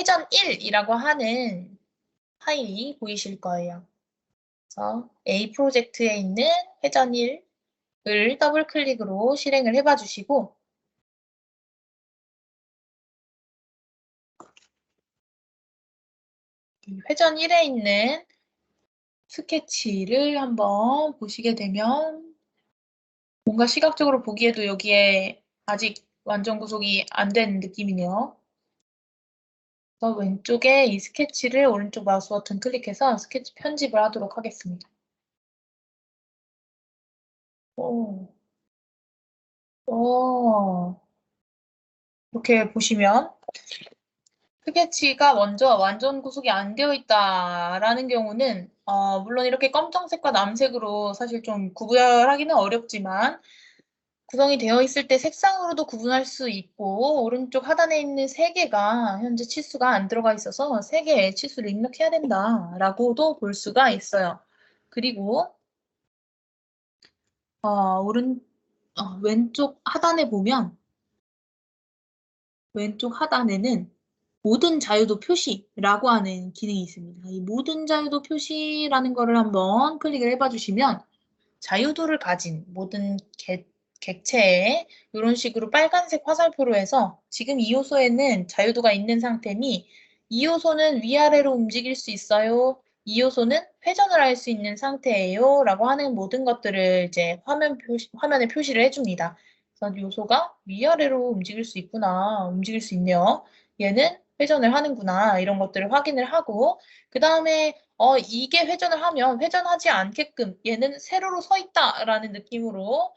회전 1이라고 하는 파일이 보이실 거예요. 그래서 A 프로젝트에 있는 회전 1을 더블 클릭으로 실행을 해봐 주시고 이 회전 1에 있는 스케치를 한번 보시게 되면 뭔가 시각적으로 보기에도 여기에 아직 완전 구속이 안 된 느낌이네요. 그래서 왼쪽에 이 스케치를 오른쪽 마우스 버튼 클릭해서 스케치 편집을 하도록 하겠습니다. 오. 이렇게 보시면 스케치가 먼저 완전 구속이 안 되어 있다라는 경우는 물론 이렇게 검정색과 남색으로 사실 좀 구별하기는 어렵지만 구성이 되어 있을 때 색상으로도 구분할 수 있고 오른쪽 하단에 있는 3개가 현재 치수가 안 들어가 있어서 3개의 치수를 입력해야 된다라고도 볼 수가 있어요. 그리고 왼쪽 하단에 보면 왼쪽 하단에는 모든 자유도 표시라고 하는 기능이 있습니다. 이 모든 자유도 표시라는 거를 한번 클릭을 해봐 주시면 자유도를 가진 모든 객체에 이런 식으로 빨간색 화살표로 해서 지금 이 요소에는 자유도가 있는 상태니 이 요소는 위아래로 움직일 수 있어요. 이 요소는 회전을 할 수 있는 상태예요. 라고 하는 모든 것들을 이제 화면에 표시를 해줍니다. 그래서 요소가 위아래로 움직일 수 있구나. 움직일 수 있네요. 얘는 회전을 하는구나. 이런 것들을 확인을 하고 그 다음에 이게 회전을 하면 회전하지 않게끔 얘는 세로로 서 있다라는 느낌으로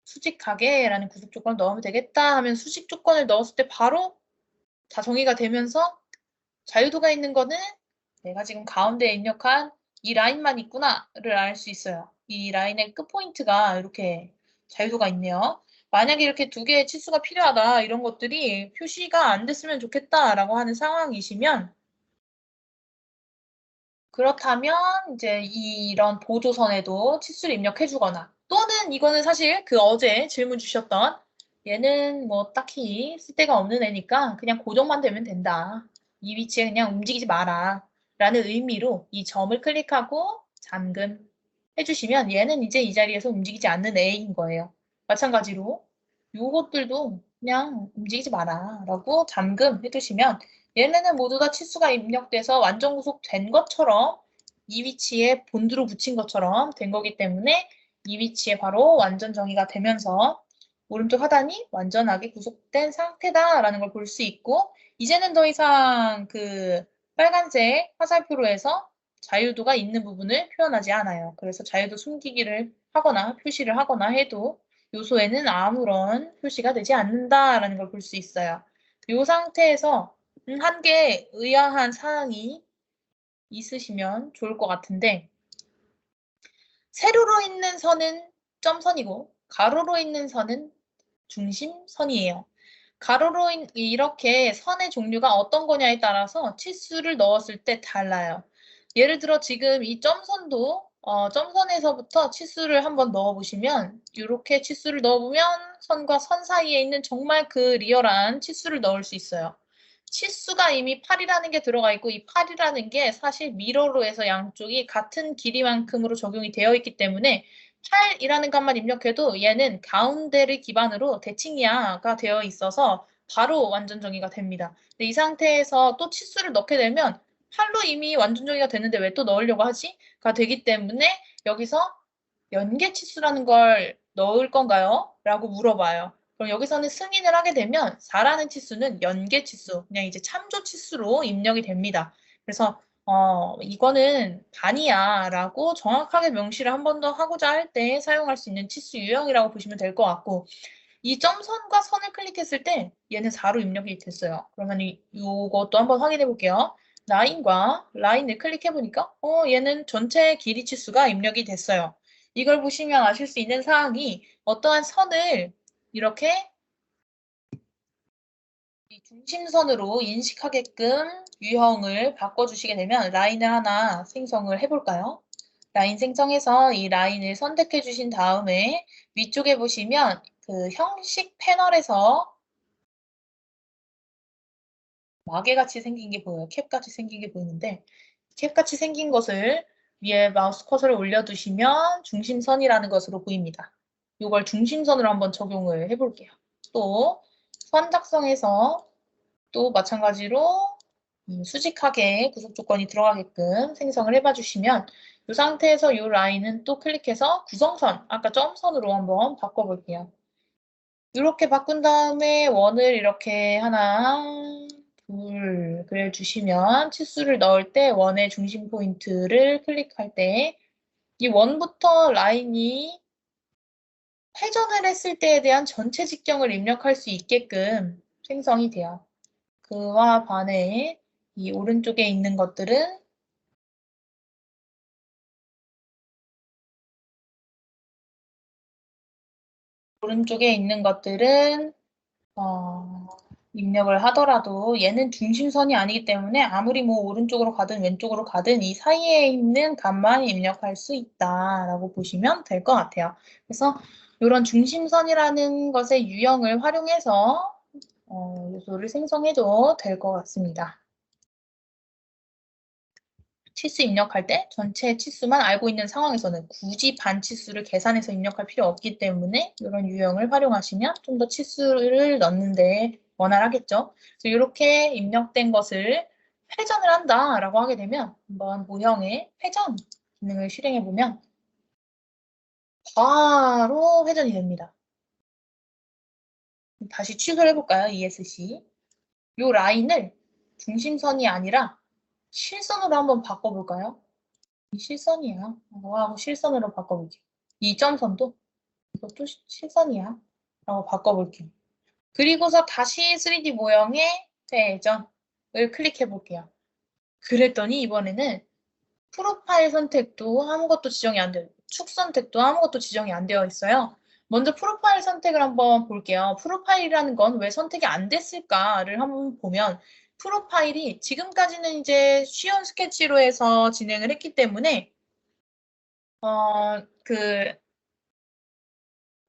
수직하게 라는 구속 조건을 넣으면 되겠다 하면 수직 조건을 넣었을 때 바로 다 정의가 되면서 자유도가 있는 거는 내가 지금 가운데에 입력한 이 라인만 있구나를 알 수 있어요. 이 라인의 끝포인트가 이렇게 자유도가 있네요. 만약에 이렇게 2개의 치수가 필요하다 이런 것들이 표시가 안 됐으면 좋겠다라고 하는 상황이시면 그렇다면 이제 이런 보조선에도 치수를 입력해 주거나 또는 이거는 사실 그 어제 질문 주셨던 얘는 뭐 딱히 쓸데가 없는 애니까 그냥 고정만 되면 된다. 이 위치에 그냥 움직이지 마라. 라는 의미로 이 점을 클릭하고 잠금 해주시면 얘는 이제 이 자리에서 움직이지 않는 애인 거예요. 마찬가지로 요것들도 그냥 움직이지 마라 라고 잠금 해두시면 얘네는 모두 다 치수가 입력돼서 완전 구속된 것처럼 이 위치에 본드로 붙인 것처럼 된 거기 때문에 이 위치에 바로 완전 정의가 되면서 오른쪽 하단이 완전하게 구속된 상태다라는 걸 볼 수 있고 이제는 더 이상 그 빨간색 화살표로 해서 자유도가 있는 부분을 표현하지 않아요. 그래서 자유도 숨기기를 하거나 표시를 하거나 해도 요소에는 아무런 표시가 되지 않는다라는 걸 볼 수 있어요. 이 상태에서 한 개 의아한 사항이 있으시면 좋을 것 같은데 세로로 있는 선은 점선이고 가로로 있는 선은 중심선이에요. 가로로 이렇게 선의 종류가 어떤 거냐에 따라서 치수를 넣었을 때 달라요. 예를 들어 지금 이 점선도 점선에서부터 치수를 한번 넣어보시면 이렇게 치수를 넣어보면 선과 선 사이에 있는 정말 그 리얼한 치수를 넣을 수 있어요. 치수가 이미 8이라는 게 들어가 있고 이 8이라는 게 사실 미러로 해서 양쪽이 같은 길이만큼으로 적용이 되어 있기 때문에 8이라는 값만 입력해도 얘는 가운데를 기반으로 대칭이야가 되어 있어서 바로 완전 정의가 됩니다. 근데 이 상태에서 또 치수를 넣게 되면 8로 이미 완전 정의가 되는데 왜 또 넣으려고 하지? 가 되기 때문에 여기서 연계 치수라는 걸 넣을 건가요? 라고 물어봐요. 그럼 여기서는 승인을 하게 되면 4라는 치수는 연계 치수, 그냥 이제 참조 치수로 입력이 됩니다. 그래서 이거는 반이야 라고 정확하게 명시를 한 번 더 하고자 할 때 사용할 수 있는 치수 유형이라고 보시면 될 것 같고 이 점선과 선을 클릭했을 때 얘는 4로 입력이 됐어요. 그러면 이것도 한번 확인해 볼게요. 라인과 라인을 클릭해 보니까 얘는 전체 길이 치수가 입력이 됐어요. 이걸 보시면 아실 수 있는 사항이 어떠한 선을 이렇게 이 중심선으로 인식하게끔 유형을 바꿔주시게 되면 라인을 하나 생성을 해볼까요? 라인 생성해서 이 라인을 선택해 주신 다음에 위쪽에 보시면 그 형식 패널에서 마개같이 생긴 게 보여요. 캡같이 생긴 게 보이는데 캡같이 생긴 것을 위에 마우스 커서를 올려두시면 중심선이라는 것으로 보입니다. 이걸 중심선으로 한번 적용을 해볼게요. 또 선 작성해서 또 마찬가지로 수직하게 구속 조건이 들어가게끔 생성을 해봐 주시면 이 상태에서 이 라인은 또 클릭해서 구성선, 아까 점선으로 한번 바꿔볼게요. 이렇게 바꾼 다음에 원을 이렇게 하나, 둘 그려주시면 치수를 넣을 때 원의 중심 포인트를 클릭할 때 이 원부터 라인이 회전을 했을 때에 대한 전체 직경을 입력할 수 있게끔 생성이 돼요. 그와 반해 이 오른쪽에 있는 것들은 입력을 하더라도 얘는 중심선이 아니기 때문에 아무리 뭐 오른쪽으로 가든 왼쪽으로 가든 이 사이에 있는 값만 입력할 수 있다라고 보시면 될 것 같아요. 그래서 이런 중심선이라는 것의 유형을 활용해서 요소를 생성해도 될 것 같습니다. 치수 입력할 때 전체 치수만 알고 있는 상황에서는 굳이 반 치수를 계산해서 입력할 필요 없기 때문에 이런 유형을 활용하시면 좀 더 치수를 넣는데 원활하겠죠. 그래서 이렇게 입력된 것을 회전을 한다라고 하게 되면 한번 모형의 회전 기능을 실행해 보면 바로 회전이 됩니다. 다시 취소를 해볼까요? ESC. 이 라인을 중심선이 아니라 실선으로 한번 바꿔볼까요? 이 실선이야. 하고 실선으로 바꿔볼게요. 이 점선도 이것도 실선이야. 라고 바꿔볼게요. 그리고서 다시 3D 모형의 회전을 클릭해 볼게요. 그랬더니 이번에는 프로파일 선택도 아무것도 지정이 안 돼요. 축 선택도 아무것도 지정이 안 되어 있어요. 먼저 프로파일 선택을 한번 볼게요. 프로파일이라는 건 왜 선택이 안 됐을까를 한번 보면 프로파일이 지금까지는 이제 쉬운 스케치로 해서 진행을 했기 때문에 그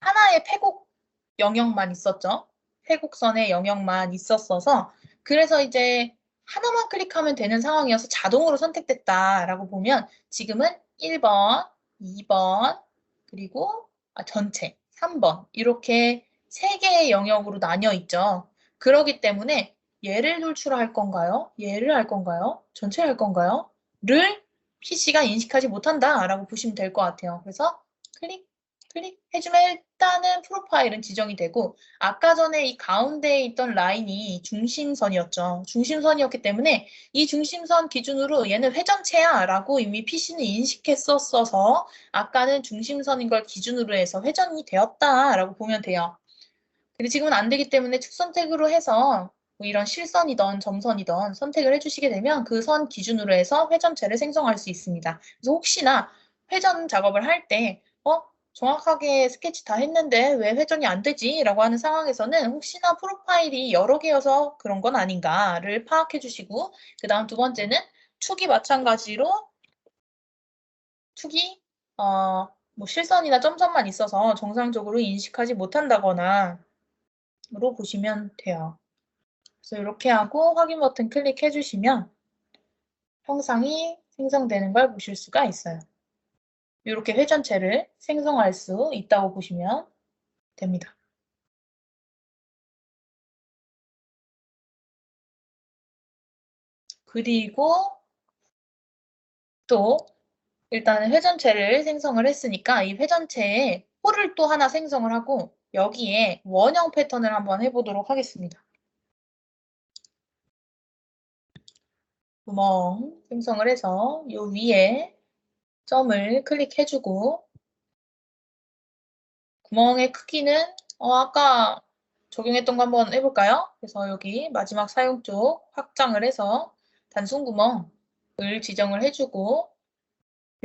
하나의 패곡 영역만 있었죠. 패곡선의 영역만 있었어서 그래서 이제 하나만 클릭하면 되는 상황이어서 자동으로 선택됐다라고 보면 지금은 1번, 2번, 그리고 전체 3번 이렇게 3개의 영역으로 나뉘어 있죠. 그러기 때문에 얘를 돌출할 건가요? 얘를 할 건가요? 전체를 할 건가요? 를 PC가 인식하지 못한다라고 보시면 될 것 같아요. 그래서 클릭해주면 일단은 프로파일은 지정이 되고 아까 전에 이 가운데에 있던 라인이 중심선이었죠. 중심선이었기 때문에 이 중심선 기준으로 얘는 회전체야 라고 이미 PC는 인식했었어서 아까는 중심선인 걸 기준으로 해서 회전이 되었다라고 보면 돼요. 근데 지금은 안 되기 때문에 축 선택으로 해서 뭐 이런 실선이든 점선이든 선택을 해주시게 되면 그 선 기준으로 해서 회전체를 생성할 수 있습니다. 그래서 혹시나 회전 작업을 할 때, 정확하게 스케치 다 했는데 왜 회전이 안 되지? 라고 하는 상황에서는 혹시나 프로파일이 여러 개여서 그런 건 아닌가를 파악해 주시고, 그 다음 두 번째는 축이 마찬가지로 축이, 뭐 실선이나 점선만 있어서 정상적으로 인식하지 못한다거나 로 보시면 돼요. 그래서 이렇게 하고 확인 버튼 클릭해 주시면 형상이 생성되는 걸 보실 수가 있어요. 이렇게 회전체를 생성할 수 있다고 보시면 됩니다. 그리고 또 일단은 회전체를 생성을 했으니까 이 회전체에 홀을 또 하나 생성을 하고 여기에 원형 패턴을 한번 해보도록 하겠습니다. 구멍 생성을 해서 이 위에 점을 클릭해주고 구멍의 크기는 아까 적용했던 거 한번 해볼까요? 그래서 여기 마지막 사용 쪽 확장을 해서 단순 구멍을 지정을 해주고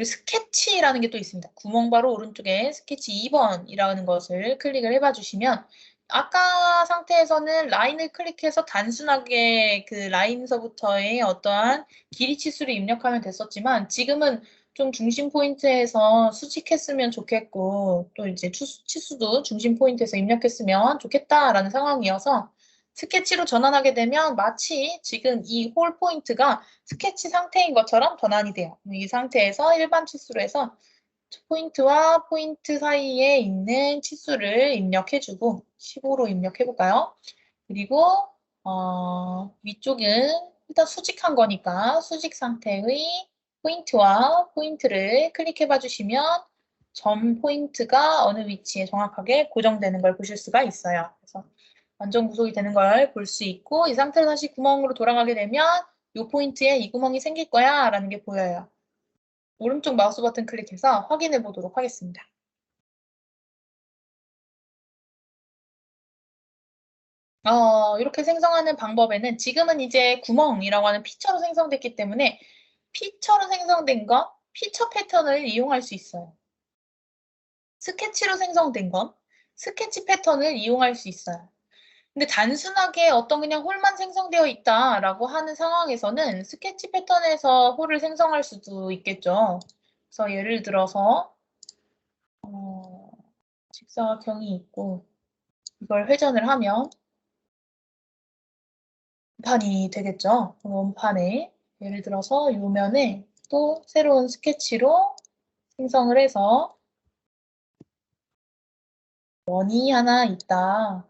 스케치라는 게 또 있습니다. 구멍 바로 오른쪽에 스케치 2번이라는 것을 클릭을 해봐 주시면 아까 상태에서는 라인을 클릭해서 단순하게 그 라인서부터의 어떠한 길이 치수를 입력하면 됐었지만 지금은 좀 중심 포인트에서 수직했으면 좋겠고 또 이제 치수도 중심 포인트에서 입력했으면 좋겠다라는 상황이어서 스케치로 전환하게 되면 마치 지금 이 홀 포인트가 스케치 상태인 것처럼 전환이 돼요. 이 상태에서 일반 치수로 해서 포인트와 포인트 사이에 있는 치수를 입력해주고 15로 입력해볼까요? 그리고 위쪽은 일단 수직한 거니까 수직 상태의 포인트와 포인트를 클릭해봐 주시면 점 포인트가 어느 위치에 정확하게 고정되는 걸 보실 수가 있어요. 그래서 완전 구속이 되는 걸 볼 수 있고 이 상태로 다시 구멍으로 돌아가게 되면 이 포인트에 이 구멍이 생길 거야 라는 게 보여요. 오른쪽 마우스 버튼 클릭해서 확인해 보도록 하겠습니다. 이렇게 생성하는 방법에는 지금은 이제 구멍이라고 하는 피처로 생성됐기 때문에 피처로 생성된 거, 피처 패턴을 이용할 수 있어요. 스케치로 생성된 건 스케치 패턴을 이용할 수 있어요. 근데 단순하게 어떤 그냥 홀만 생성되어 있다라고 하는 상황에서는 스케치 패턴에서 홀을 생성할 수도 있겠죠. 그래서 예를 들어서 직사각형이 있고 이걸 회전을 하면 원판이 되겠죠. 원판에 예를 들어서 이 면에 또 새로운 스케치로 생성을 해서 원이 하나 있다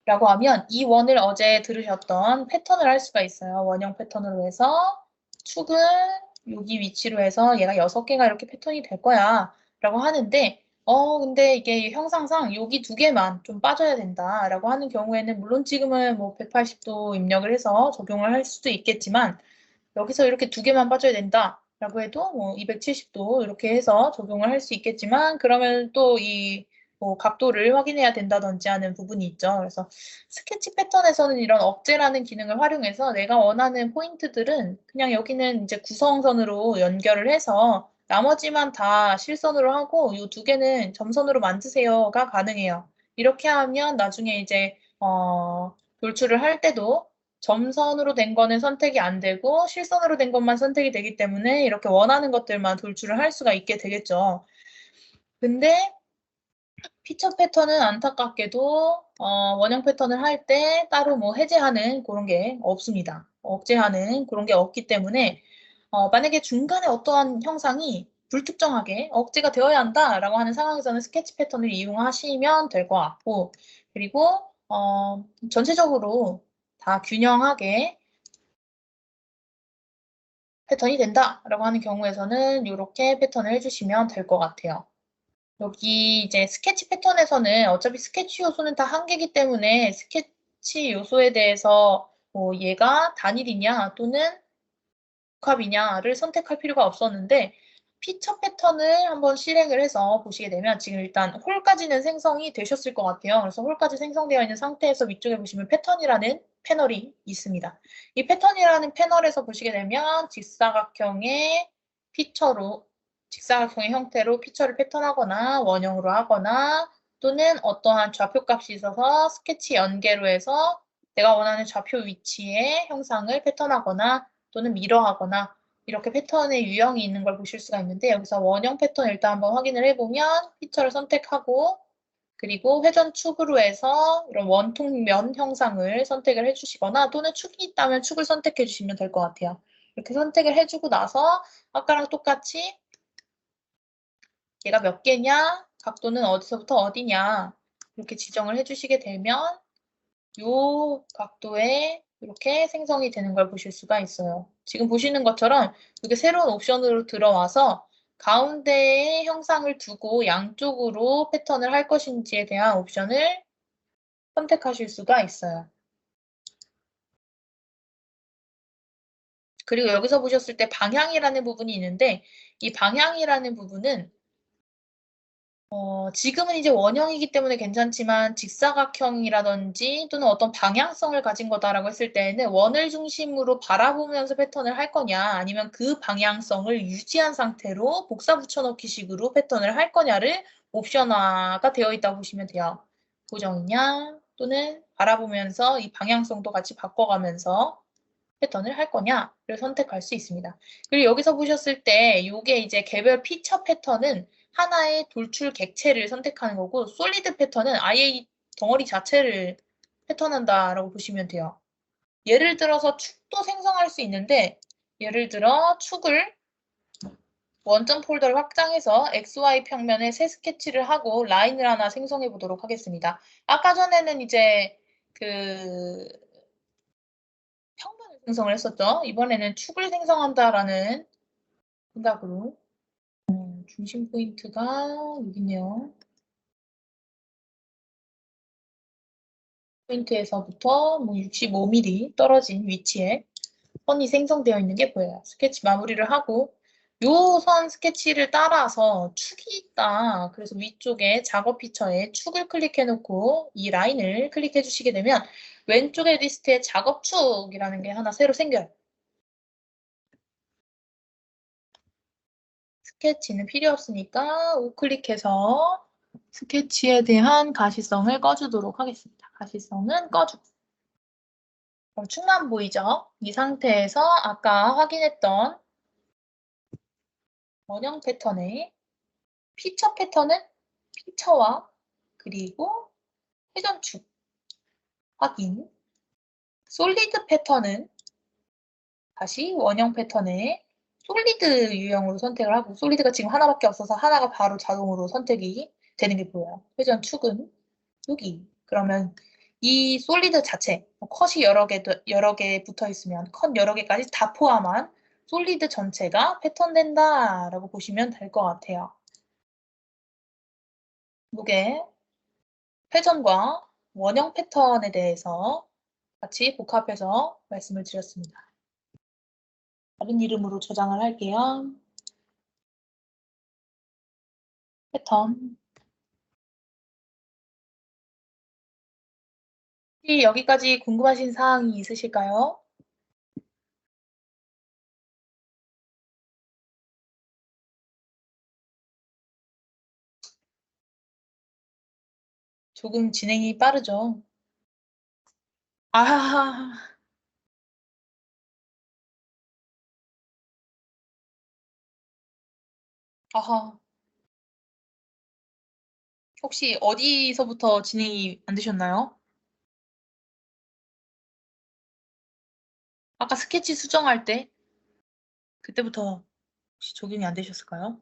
라고 하면 이 원을 어제 들으셨던 패턴을 할 수가 있어요. 원형 패턴으로 해서 축은 여기 위치로 해서 얘가 6개가 이렇게 패턴이 될 거야 라고 하는데 근데 이게 형상상 여기 2개만 좀 빠져야 된다 라고 하는 경우에는 물론 지금은 뭐 180도 입력을 해서 적용을 할 수도 있겠지만 여기서 이렇게 2개만 빠져야 된다 라고 해도 뭐 270도 이렇게 해서 적용을 할 수 있겠지만 그러면 또 이 뭐 각도를 확인해야 된다든지 하는 부분이 있죠. 그래서 스케치 패턴에서는 이런 억제라는 기능을 활용해서 내가 원하는 포인트들은 그냥 여기는 이제 구성선으로 연결을 해서 나머지만 다 실선으로 하고 이 2개는 점선으로 만드세요가 가능해요. 이렇게 하면 나중에 이제 돌출을 할 때도 점선으로 된 거는 선택이 안 되고 실선으로 된 것만 선택이 되기 때문에 이렇게 원하는 것들만 돌출을 할 수가 있게 되겠죠. 근데 피처 패턴은 안타깝게도 원형 패턴을 할 때 따로 뭐 해제하는 그런 게 없습니다. 억제하는 그런 게 없기 때문에 만약에 중간에 어떠한 형상이 불특정하게 억제가 되어야 한다라고 하는 상황에서는 스케치 패턴을 이용하시면 될 것 같고 그리고 전체적으로 다 균형하게 패턴이 된다라고 하는 경우에서는 이렇게 패턴을 해주시면 될 것 같아요. 여기 이제 스케치 패턴에서는 어차피 스케치 요소는 다 한 개이기 때문에 스케치 요소에 대해서 뭐 얘가 단일이냐 또는 복합이냐를 선택할 필요가 없었는데 피처 패턴을 한번 실행을 해서 보시게 되면 지금 일단 홀까지는 생성이 되셨을 것 같아요. 그래서 홀까지 생성되어 있는 상태에서 위쪽에 보시면 패턴이라는 패널이 있습니다. 이 패턴이라는 패널에서 보시게 되면 직사각형의 형태로 피처를 패턴하거나 원형으로 하거나 또는 어떠한 좌표값이 있어서 스케치 연계로 해서 내가 원하는 좌표 위치의 형상을 패턴하거나 또는 미러하거나 이렇게 패턴의 유형이 있는 걸 보실 수가 있는데 여기서 원형 패턴 일단 한번 확인을 해보면 피처를 선택하고 그리고 회전축으로 해서 이런 원통면 형상을 선택을 해주시거나 또는 축이 있다면 축을 선택해 주시면 될 것 같아요. 이렇게 선택을 해주고 나서 아까랑 똑같이 얘가 몇 개냐, 각도는 어디서부터 어디냐 이렇게 지정을 해주시게 되면 이 각도에 이렇게 생성이 되는 걸 보실 수가 있어요. 지금 보시는 것처럼 이게 새로운 옵션으로 들어와서 가운데에 형상을 두고 양쪽으로 패턴을 할 것인지에 대한 옵션을 선택하실 수가 있어요. 그리고 여기서 보셨을 때 방향이라는 부분이 있는데 이 방향이라는 부분은 지금은 이제 원형이기 때문에 괜찮지만 직사각형이라든지 또는 어떤 방향성을 가진 거다라고 했을 때에는 원을 중심으로 바라보면서 패턴을 할 거냐 아니면 그 방향성을 유지한 상태로 복사 붙여넣기 식으로 패턴을 할 거냐를 옵션화가 되어 있다고 보시면 돼요. 고정이냐 또는 바라보면서 이 방향성도 같이 바꿔가면서 패턴을 할 거냐를 선택할 수 있습니다. 그리고 여기서 보셨을 때 이게 이제 개별 피처 패턴은 하나의 돌출 객체를 선택하는 거고 솔리드 패턴은 아예 이 덩어리 자체를 패턴한다라고 보시면 돼요. 예를 들어서 축도 생성할 수 있는데 예를 들어 축을 원점 폴더를 확장해서 XY 평면에 새 스케치를 하고 라인을 하나 생성해 보도록 하겠습니다. 아까 전에는 이제 그 평면을 생성을 했었죠. 이번에는 축을 생성한다라는 생각으로 중심 포인트가 여기 있네요. 포인트에서부터 뭐 65mm 떨어진 위치에 선이 생성되어 있는 게 보여요. 스케치 마무리를 하고 요 선 스케치를 따라서 축이 있다. 그래서 위쪽에 작업 피처에 축을 클릭해 놓고 이 라인을 클릭해 주시게 되면 왼쪽에 리스트에 작업축이라는 게 하나 새로 생겨요. 스케치는 필요 없으니까 우클릭해서 스케치에 대한 가시성을 꺼주도록 하겠습니다. 가시성은 꺼주고. 그럼 축만 보이죠? 이 상태에서 아까 확인했던 원형 패턴의 피처 패턴은 피처와 그리고 회전축 확인. 솔리드 패턴은 다시 원형 패턴의 솔리드 유형으로 선택을 하고 솔리드가 지금 하나밖에 없어서 하나가 바로 자동으로 선택이 되는 게 보여요. 회전축은 여기. 그러면 이 솔리드 자체, 컷이 여러 개 붙어 있으면 컷 여러 개까지 다 포함한 솔리드 전체가 패턴된다라고 보시면 될 것 같아요. 이게 회전과 원형 패턴에 대해서 같이 복합해서 말씀을 드렸습니다. 다른 이름으로 저장을 할게요. 패턴. 혹시 여기까지 궁금하신 사항이 있으실까요? 조금 진행이 빠르죠? 아, 아하. 혹시 어디서부터 진행이 안 되셨나요? 아까 스케치 수정할 때 그때부터 혹시 적용이 안 되셨을까요?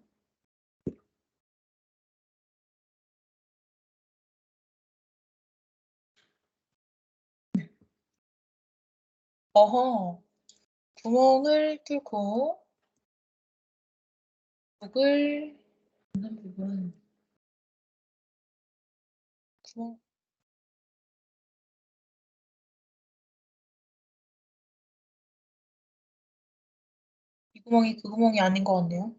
어허, 구멍을 뚫고 목을 있는 부분 구멍 이 구멍이 그 구멍이 아닌 것 같네요.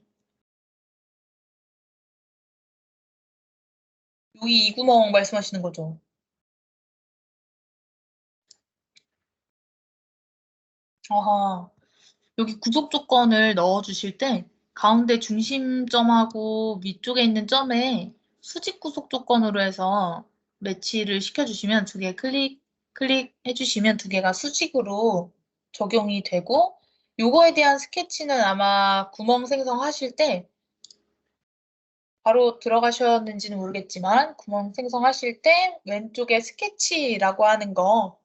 여기 이 구멍 말씀하시는 거죠? 아하, 여기 구속 조건을 넣어 주실 때 가운데 중심점하고 위쪽에 있는 점에 수직 구속 조건으로 해서 매치를 시켜주시면 두 개 클릭해 주시면 두 개가 수직으로 적용이 되고 요거에 대한 스케치는 아마 구멍 생성하실 때 바로 들어가셨는지는 모르겠지만 구멍 생성하실 때 왼쪽에 스케치라고 하는 거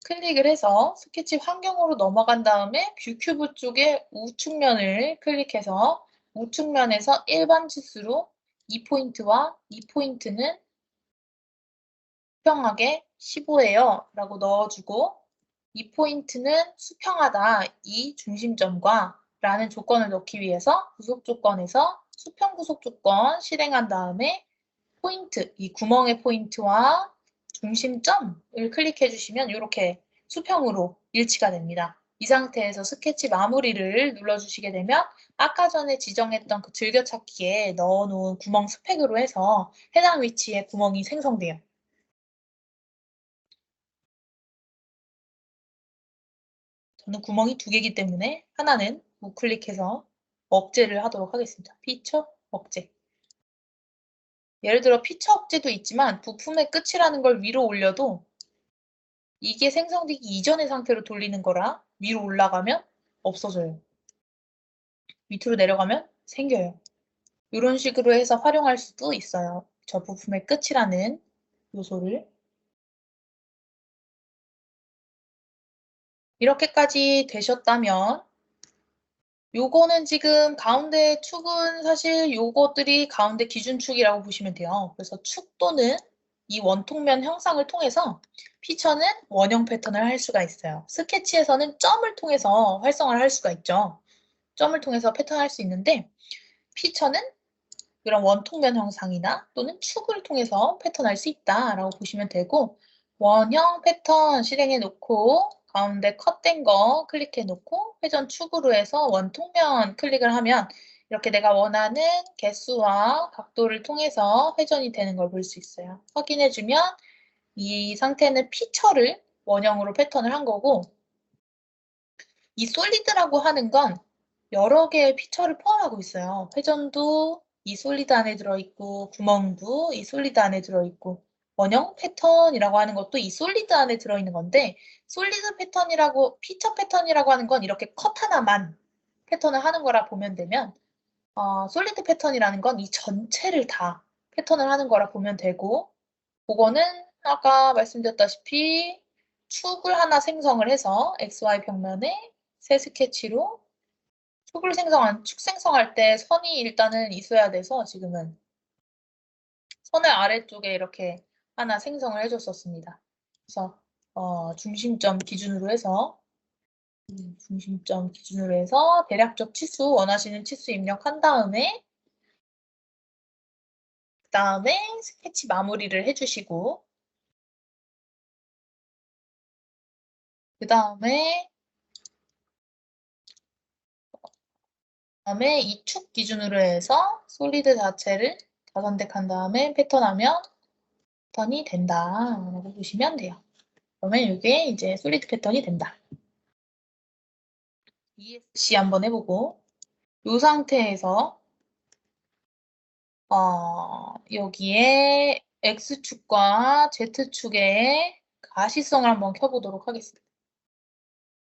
클릭을 해서 스케치 환경으로 넘어간 다음에 뷰 큐브 쪽에 우측면을 클릭해서 우측면에서 일반 치수로 2포인트와 2포인트는 수평하게 15예요 라고 넣어주고 2포인트는 수평하다 이 중심점과 라는 조건을 넣기 위해서 구속 조건에서 수평 구속 조건 실행한 다음에 포인트, 이 구멍의 포인트와 중심점을 클릭해 주시면 이렇게 수평으로 일치가 됩니다. 이 상태에서 스케치 마무리를 눌러주시게 되면 아까 전에 지정했던 그 즐겨찾기에 넣어놓은 구멍 스펙으로 해서 해당 위치에 구멍이 생성돼요. 저는 구멍이 두 개이기 때문에 하나는 우클릭해서 억제를 하도록 하겠습니다. 피처 억제. 예를 들어 피처 억제도 있지만 부품의 끝이라는 걸 위로 올려도 이게 생성되기 이전의 상태로 돌리는 거라 위로 올라가면 없어져요. 밑으로 내려가면 생겨요. 이런 식으로 해서 활용할 수도 있어요. 저 부품의 끝이라는 요소를. 이렇게까지 되셨다면 요거는 지금 가운데 축은 사실 요것들이 가운데 기준축이라고 보시면 돼요. 그래서 축 또는 이 원통면 형상을 통해서 피처는 원형 패턴을 할 수가 있어요. 스케치에서는 점을 통해서 활성화를 할 수가 있죠. 점을 통해서 패턴을 할 수 있는데 피처는 이런 원통면 형상이나 또는 축을 통해서 패턴할 수 있다라고 보시면 되고 원형 패턴 실행해 놓고 가운데 컷된 거 클릭해 놓고 회전 축으로 해서 원통면 클릭을 하면 이렇게 내가 원하는 개수와 각도를 통해서 회전이 되는 걸 볼 수 있어요. 확인해 주면 이 상태는 피처를 원형으로 패턴을 한 거고 이 솔리드라고 하는 건 여러 개의 피처를 포함하고 있어요. 회전도 이 솔리드 안에 들어있고 구멍도 이 솔리드 안에 들어있고 원형 패턴이라고 하는 것도 이 솔리드 안에 들어있는 건데 솔리드 패턴이라고 피처 패턴이라고 하는 건 이렇게 컷 하나만 패턴을 하는 거라 보면 되면 솔리드 패턴이라는 건 이 전체를 다 패턴을 하는 거라 보면 되고 그거는 아까 말씀드렸다시피 축을 하나 생성을 해서 XY 평면에 새 스케치로 축 생성할 때 선이 일단은 있어야 돼서 지금은 선을 아래쪽에 이렇게 하나 생성을 해줬었습니다. 그래서 중심점 기준으로 해서 대략적 치수, 원하시는 치수 입력한 다음에 그 다음에 스케치 마무리를 해주시고 그 다음에 이 축 기준으로 해서 솔리드 자체를 다 선택한 다음에 패턴하면 패턴이 된다라고 보시면 돼요. 그러면 이게 이제 솔리드 패턴이 된다. ESC 한번 해보고 이 상태에서 여기에 X축과 Z축의 가시성을 한번 켜보도록 하겠습니다.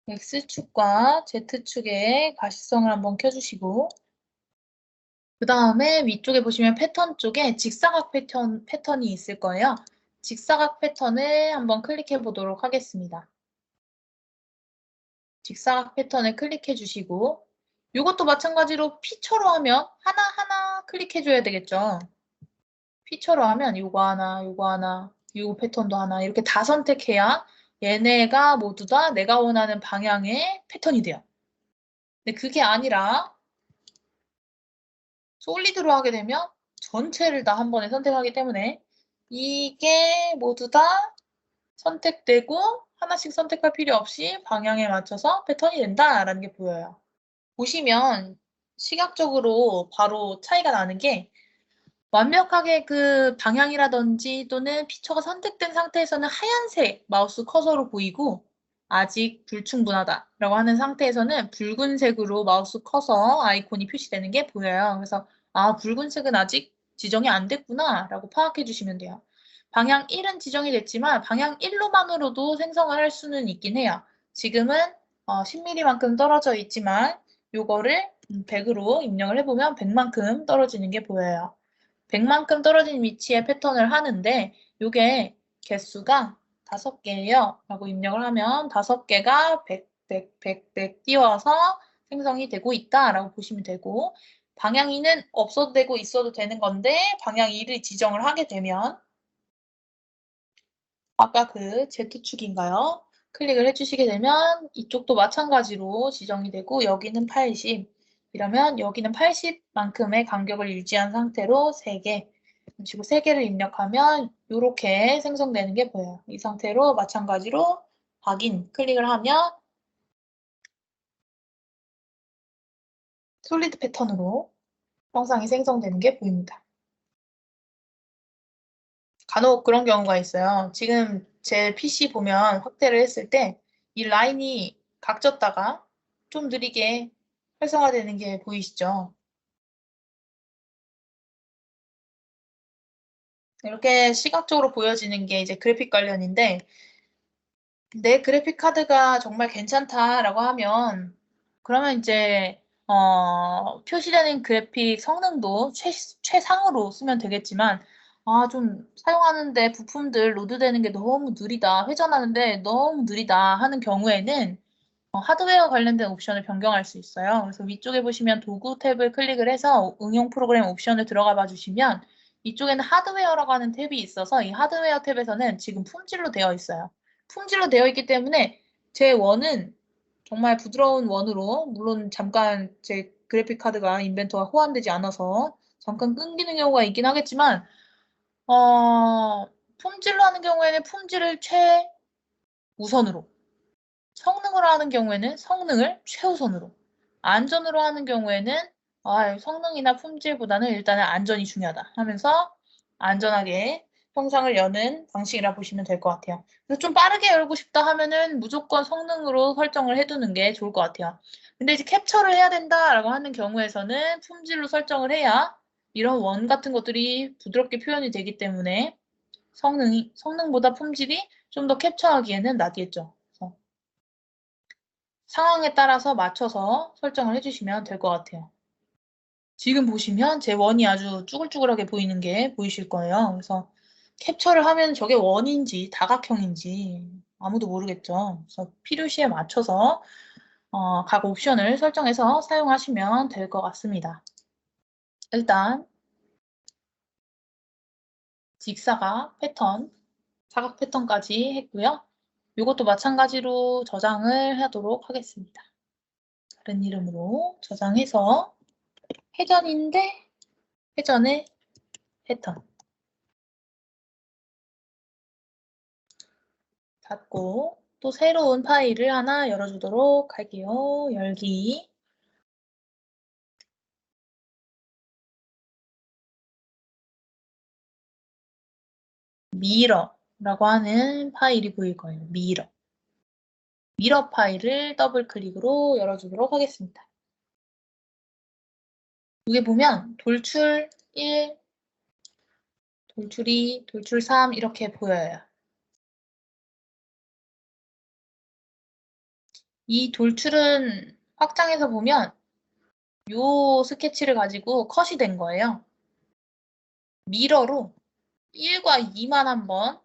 X축과 Z축의 가시성을 한번 켜주시고 그 다음에 위쪽에 보시면 패턴 쪽에 직사각 패턴이 있을 거예요. 직사각 패턴을 한번 클릭해 보도록 하겠습니다. 직사각 패턴을 클릭해 주시고 이것도 마찬가지로 피처로 하면 하나하나 클릭해 줘야 되겠죠. 피처로 하면 요거 하나, 요거 하나, 요 패턴도 하나 이렇게 다 선택해야 얘네가 모두 다 내가 원하는 방향의 패턴이 돼요. 근데 그게 아니라 솔리드로 하게 되면 전체를 다 한 번에 선택하기 때문에 이게 모두 다 선택되고 하나씩 선택할 필요 없이 방향에 맞춰서 패턴이 된다라는 게 보여요. 보시면 시각적으로 바로 차이가 나는 게 완벽하게 그 방향이라든지 또는 피처가 선택된 상태에서는 하얀색 마우스 커서로 보이고 아직 불충분하다라고 하는 상태에서는 붉은색으로 마우스 커서 아이콘이 표시되는 게 보여요. 그래서 붉은색은 아직 지정이 안 됐구나라고 파악해 주시면 돼요. 방향 1은 지정이 됐지만 방향 1로만으로도 생성을 할 수는 있긴 해요. 지금은 10mm만큼 떨어져 있지만 요거를 100으로 입력을 해보면 100만큼 떨어지는 게 보여요. 100만큼 떨어진 위치에 패턴을 하는데 이게 개수가 5개예요. 라고 입력을 하면 5개가 100 띄워서 생성이 되고 있다라고 보시면 되고 방향 2는 없어도 되고 있어도 되는 건데 방향 2를 지정을 하게 되면 아까 그 Z축인가요? 클릭을 해주시게 되면 이쪽도 마찬가지로 지정이 되고 여기는 80 이러면 여기는 80만큼의 간격을 유지한 상태로 3개 그리고 3개를 입력하면 이렇게 생성되는 게 보여요. 이 상태로 마찬가지로 확인 클릭을 하면 솔리드 패턴으로 형상이 생성되는 게 보입니다. 간혹 그런 경우가 있어요. 지금 제 PC 보면 확대를 했을 때 이 라인이 각졌다가 좀 느리게 활성화되는 게 보이시죠? 이렇게 시각적으로 보여지는 게 이제 그래픽 관련인데 내 그래픽 카드가 정말 괜찮다라고 하면 그러면 이제 표시되는 그래픽 성능도 최상으로 쓰면 되겠지만 좀 사용하는데 부품들 로드되는 게 너무 느리다, 회전하는데 너무 느리다 하는 경우에는 하드웨어 관련된 옵션을 변경할 수 있어요. 그래서 위쪽에 보시면 도구 탭을 클릭을 해서 응용 프로그램 옵션을 들어가 봐 주시면 이쪽에는 하드웨어라고 하는 탭이 있어서 이 하드웨어 탭에서는 지금 품질로 되어 있어요. 품질로 되어 있기 때문에 제 원은 정말 부드러운 원으로, 물론 잠깐 제 그래픽 카드가 인벤토가 호환되지 않아서 잠깐 끊기는 경우가 있긴 하겠지만 품질로 하는 경우에는 품질을 최우선으로, 성능으로 하는 경우에는 성능을 최우선으로, 안전으로 하는 경우에는 성능이나 품질보다는 일단은 안전이 중요하다 하면서 안전하게 형상을 여는 방식이라 보시면 될 것 같아요. 그래서 좀 빠르게 열고 싶다 하면은 무조건 성능으로 설정을 해두는 게 좋을 것 같아요. 근데 이제 캡처를 해야 된다라고 하는 경우에서는 품질로 설정을 해야 이런 원 같은 것들이 부드럽게 표현이 되기 때문에 성능보다 품질이 좀 더 캡처하기에는 낫겠죠. 그래서 상황에 따라서 맞춰서 설정을 해주시면 될 것 같아요. 지금 보시면 제 원이 아주 쭈글쭈글하게 보이는 게 보이실 거예요. 그래서 캡처를 하면 저게 원인지 다각형인지 아무도 모르겠죠. 그래서 필요시에 맞춰서 각 옵션을 설정해서 사용하시면 될 것 같습니다. 일단 직사각 패턴, 사각 패턴까지 했고요. 이것도 마찬가지로 저장을 하도록 하겠습니다. 다른 이름으로 저장해서 회전인데 회전의 패턴 닫고 또 새로운 파일을 하나 열어주도록 할게요. 열기. 미러라고 하는 파일이 보일 거예요. 미러. 미러 파일을 더블 클릭으로 열어주도록 하겠습니다. 여기 보면 돌출 1, 돌출 2, 돌출 3 이렇게 보여요. 이 돌출은 확장해서 보면 요 스케치를 가지고 컷이 된 거예요. 미러로 1과 2만 한번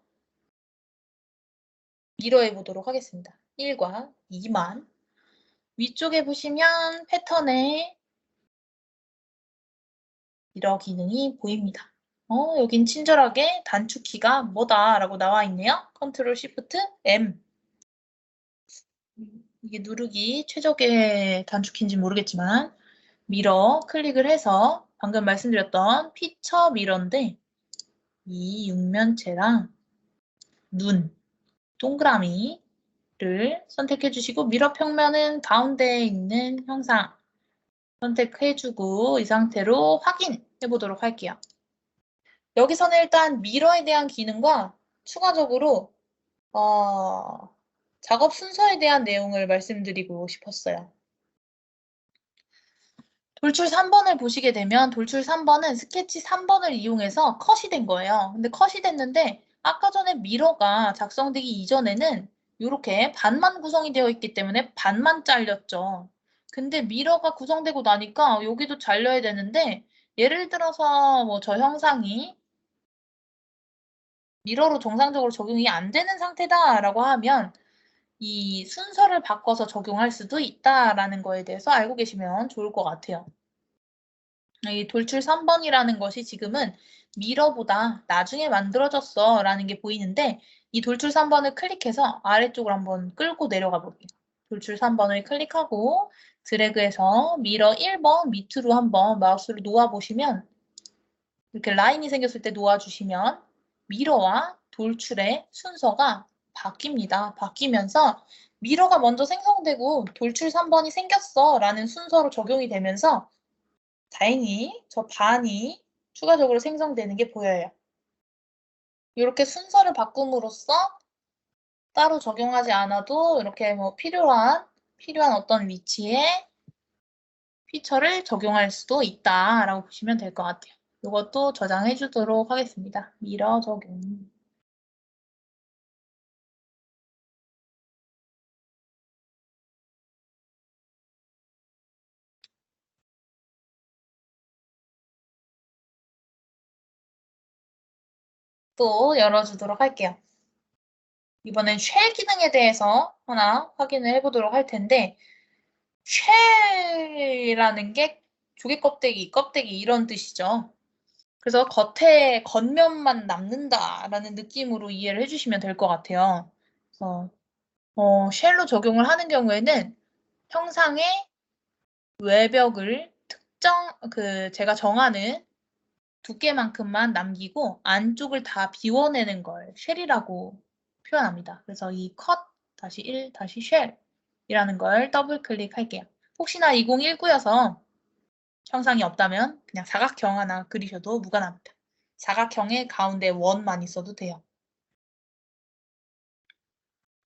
미러해 보도록 하겠습니다. 1과 2만. 위쪽에 보시면 패턴에 미러 기능이 보입니다. 여긴 친절하게 단축키가 뭐다라고 나와 있네요. 컨트롤 시프트 M. 이게 누르기 최적의 단축키인지 모르겠지만 미러 클릭을 해서 방금 말씀드렸던 피처 미러인데 이 육면체랑 눈, 동그라미를 선택해 주시고 미러 평면은 가운데에 있는 형상 선택해주고 이 상태로 확인해 보도록 할게요. 여기서는 일단 미러에 대한 기능과 추가적으로 작업 순서에 대한 내용을 말씀드리고 싶었어요. 돌출 3번을 보시게 되면 돌출 3번은 스케치 3번을 이용해서 컷이 된 거예요. 근데 컷이 됐는데 아까 전에 미러가 작성되기 이전에는 이렇게 반만 구성이 되어 있기 때문에 반만 잘렸죠. 근데 미러가 구성되고 나니까 여기도 잘려야 되는데 예를 들어서 뭐 저 형상이 미러로 정상적으로 적용이 안 되는 상태다라고 하면 이 순서를 바꿔서 적용할 수도 있다라는 거에 대해서 알고 계시면 좋을 것 같아요. 이 돌출 3번이라는 것이 지금은 미러보다 나중에 만들어졌어 라는 게 보이는데 이 돌출 3번을 클릭해서 아래쪽으로 한번 끌고 내려가 볼게요. 돌출 3번을 클릭하고 드래그해서 미러 1번 밑으로 한번 마우스를 놓아 보시면 이렇게 라인이 생겼을 때 놓아주시면 미러와 돌출의 순서가 바뀝니다. 바뀌면서 미러가 먼저 생성되고 돌출 3번이 생겼어 라는 순서로 적용이 되면서 다행히 저 반이 추가적으로 생성되는 게 보여요. 이렇게 순서를 바꿈으로써 따로 적용하지 않아도 이렇게 뭐 필요한 어떤 위치에 피처를 적용할 수도 있다라고 보시면 될 것 같아요. 이것도 저장해 주도록 하겠습니다. 미러 적용. 또 열어주도록 할게요. 이번엔 쉘 기능에 대해서 하나 확인을 해보도록 할 텐데, 쉘이라는 게 조개 껍데기 이런 뜻이죠. 그래서 겉에 겉면만 남는다라는 느낌으로 이해를 해주시면 될 것 같아요. 그래서 쉘로 적용을 하는 경우에는 형상의 외벽을 제가 정하는 두께만큼만 남기고 안쪽을 다 비워내는 걸 쉘이라고 표현합니다. 그래서 이 cut 다시 1 다시 쉘이라는 걸 더블 클릭할게요. 혹시나 2019여서 형상이 없다면 그냥 사각형 하나 그리셔도 무관합니다. 사각형의 가운데 원만 있어도 돼요.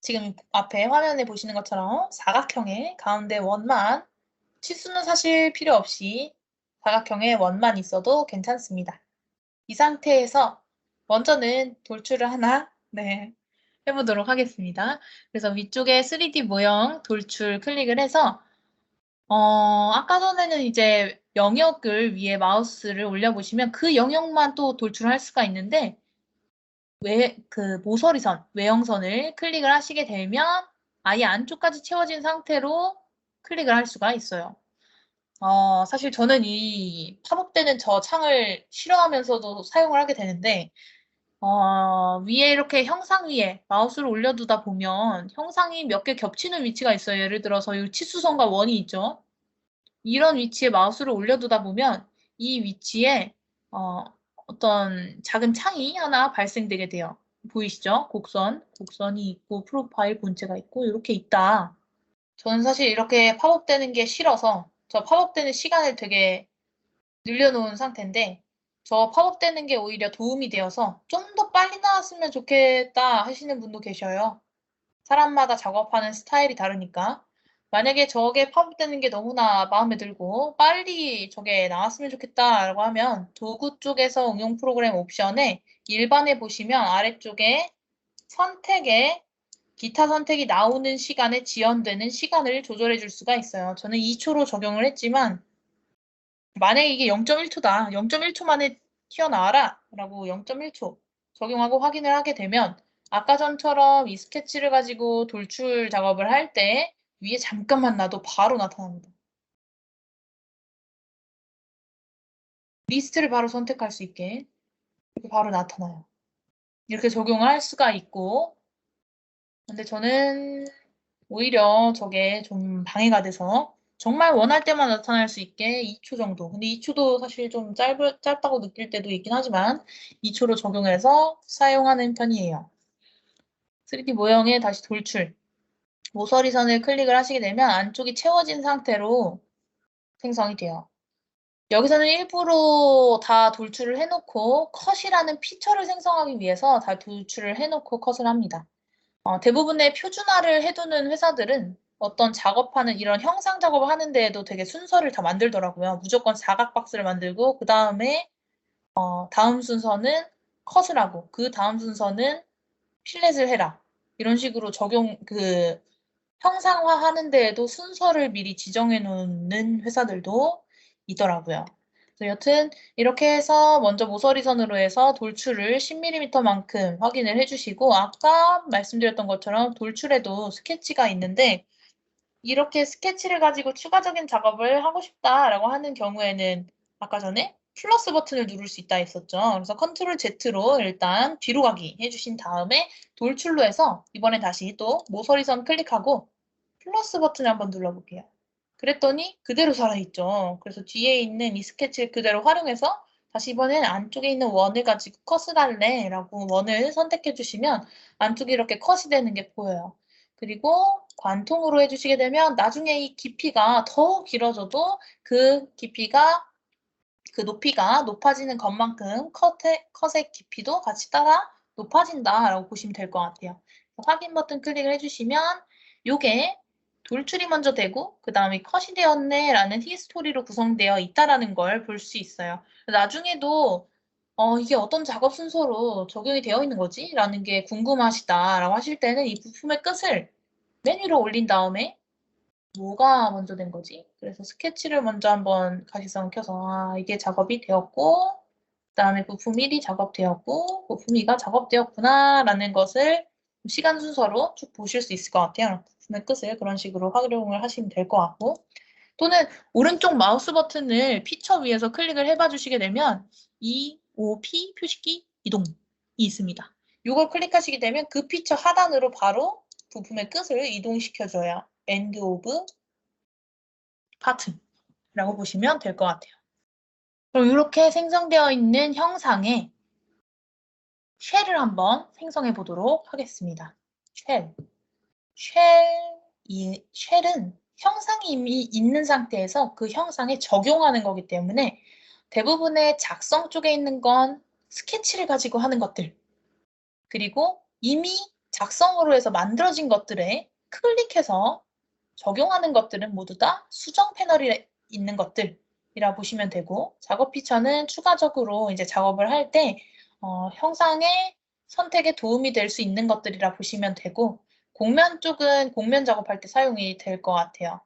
지금 앞에 화면에 보시는 것처럼 사각형의 가운데 원만, 치수는 사실 필요 없이 사각형의 원만 있어도 괜찮습니다. 이 상태에서 먼저는 돌출을 하나 해보도록 하겠습니다. 그래서 위쪽에 3D 모형 돌출 클릭을 해서 아까 전에는 이제 영역을 위에 마우스를 올려보시면 그 영역만 또 돌출할 수가 있는데 모서리선, 외형선을 클릭을 하시게 되면 아예 안쪽까지 채워진 상태로 클릭을 할 수가 있어요. 사실 저는 이 팝업되는 저 창을 싫어하면서도 사용을 하게 되는데 위에 이렇게 형상 위에 마우스를 올려두다 보면 형상이 몇 개 겹치는 위치가 있어요. 예를 들어서 이 치수선과 원이 있죠. 이런 위치에 마우스를 올려두다 보면 이 위치에 어떤 작은 창이 하나 발생되게 돼요. 보이시죠? 곡선이 있고 프로파일 본체가 있고 이렇게 있다. 저는 사실 이렇게 팝업되는 게 싫어서 저 팝업되는 시간을 되게 늘려놓은 상태인데 저 팝업되는 게 오히려 도움이 되어서 좀 더 빨리 나왔으면 좋겠다 하시는 분도 계셔요. 사람마다 작업하는 스타일이 다르니까. 만약에 저게 팝업되는 게 너무나 마음에 들고 빨리 저게 나왔으면 좋겠다라고 하면 도구 쪽에서 응용 프로그램 옵션에 일반에 보시면 아래쪽에 선택에 기타 선택이 나오는 시간에 지연되는 시간을 조절해 줄 수가 있어요. 저는 2초로 적용을 했지만 만약에 이게 0.1초다. 0.1초 만에 튀어나와라 라고 0.1초 적용하고 확인을 하게 되면 아까 전처럼 이 스케치를 가지고 돌출 작업을 할 때 위에 잠깐만 놔도 바로 나타납니다. 리스트를 바로 선택할 수 있게 이렇게 바로 나타나요. 이렇게 적용할 수가 있고 근데 저는 오히려 저게 좀 방해가 돼서 정말 원할 때만 나타날 수 있게 2초 정도. 근데 2초도 사실 좀 짧다고 느낄 때도 있긴 하지만 2초로 적용해서 사용하는 편이에요. 3D 모형에 다시 돌출. 모서리선을 클릭을 하시게 되면 안쪽이 채워진 상태로 생성이 돼요. 여기서는 일부러 다 돌출을 해놓고 컷이라는 피처를 생성하기 위해서 다 돌출을 해놓고 컷을 합니다. 대부분의 표준화를 해두는 회사들은 어떤 작업하는 이런 형상 작업을 하는 데에도 되게 순서를 다 만들더라고요. 무조건 사각 박스를 만들고 그 다음에 다음 순서는 컷을 하고 그 다음 순서는 필렛을 해라. 이런 식으로 형상화하는 데에도 순서를 미리 지정해 놓는 회사들도 있더라고요. 그래서 여튼 이렇게 해서 먼저 모서리선으로 해서 돌출을 10mm만큼 확인을 해주시고 아까 말씀드렸던 것처럼 돌출에도 스케치가 있는데 이렇게 스케치를 가지고 추가적인 작업을 하고 싶다라고 하는 경우에는 아까 전에 플러스 버튼을 누를 수 있다 했었죠. 그래서 컨트롤 Z로 일단 뒤로 가기 해주신 다음에 돌출로 해서 이번엔 다시 또 모서리선 클릭하고 플러스 버튼을 한번 눌러볼게요. 그랬더니 그대로 살아있죠. 그래서 뒤에 있는 이 스케치를 그대로 활용해서 다시 이번엔 안쪽에 있는 원을 가지고 컷을 할래 라고 원을 선택해 주시면 안쪽에 이렇게 컷이 되는 게 보여요. 그리고 관통으로 해주시게 되면 나중에 이 깊이가 더 길어져도 그 높이가 높아지는 것만큼 컷의 깊이도 같이 따라 높아진다라고 보시면 될 것 같아요. 확인 버튼 클릭을 해주시면 이게 돌출이 먼저 되고 그 다음에 컷이 되었네 라는 히스토리로 구성되어 있다라는 걸 볼 수 있어요. 나중에도 이게 어떤 작업 순서로 적용이 되어 있는 거지? 라는 게 궁금하시다라고 하실 때는 이 부품의 끝을 맨 위로 올린 다음에 뭐가 먼저 된 거지? 그래서 스케치를 먼저 한번 가시성 켜서 이게 작업이 되었고 그 다음에 부품 1이 작업되었고 부품 2가 작업되었구나 라는 것을 시간 순서로 쭉 보실 수 있을 것 같아요. 부품의 끝을 그런 식으로 활용을 하시면 될 것 같고, 또는 오른쪽 마우스 버튼을 피처 위에서 클릭을 해봐 주시게 되면 EOP 표시키 이동이 있습니다. 이걸 클릭하시게 되면 그 피처 하단으로 바로 부품의 끝을 이동시켜줘요. End of Part라고 보시면 될 것 같아요. 그럼 이렇게 생성되어 있는 형상에 쉘을 한번 생성해 보도록 하겠습니다. 쉘은 형상이 이미 있는 상태에서 그 형상에 적용하는 거기 때문에 대부분의 작성 쪽에 있는 건 스케치를 가지고 하는 것들, 그리고 이미 작성으로 해서 만들어진 것들에 클릭해서 적용하는 것들은 모두 다 수정 패널에 있는 것들이라 보시면 되고, 작업 피처는 추가적으로 이제 작업을 할 때 형상의 선택에 도움이 될 수 있는 것들이라 보시면 되고, 곡면 쪽은 곡면 작업할 때 사용이 될 것 같아요.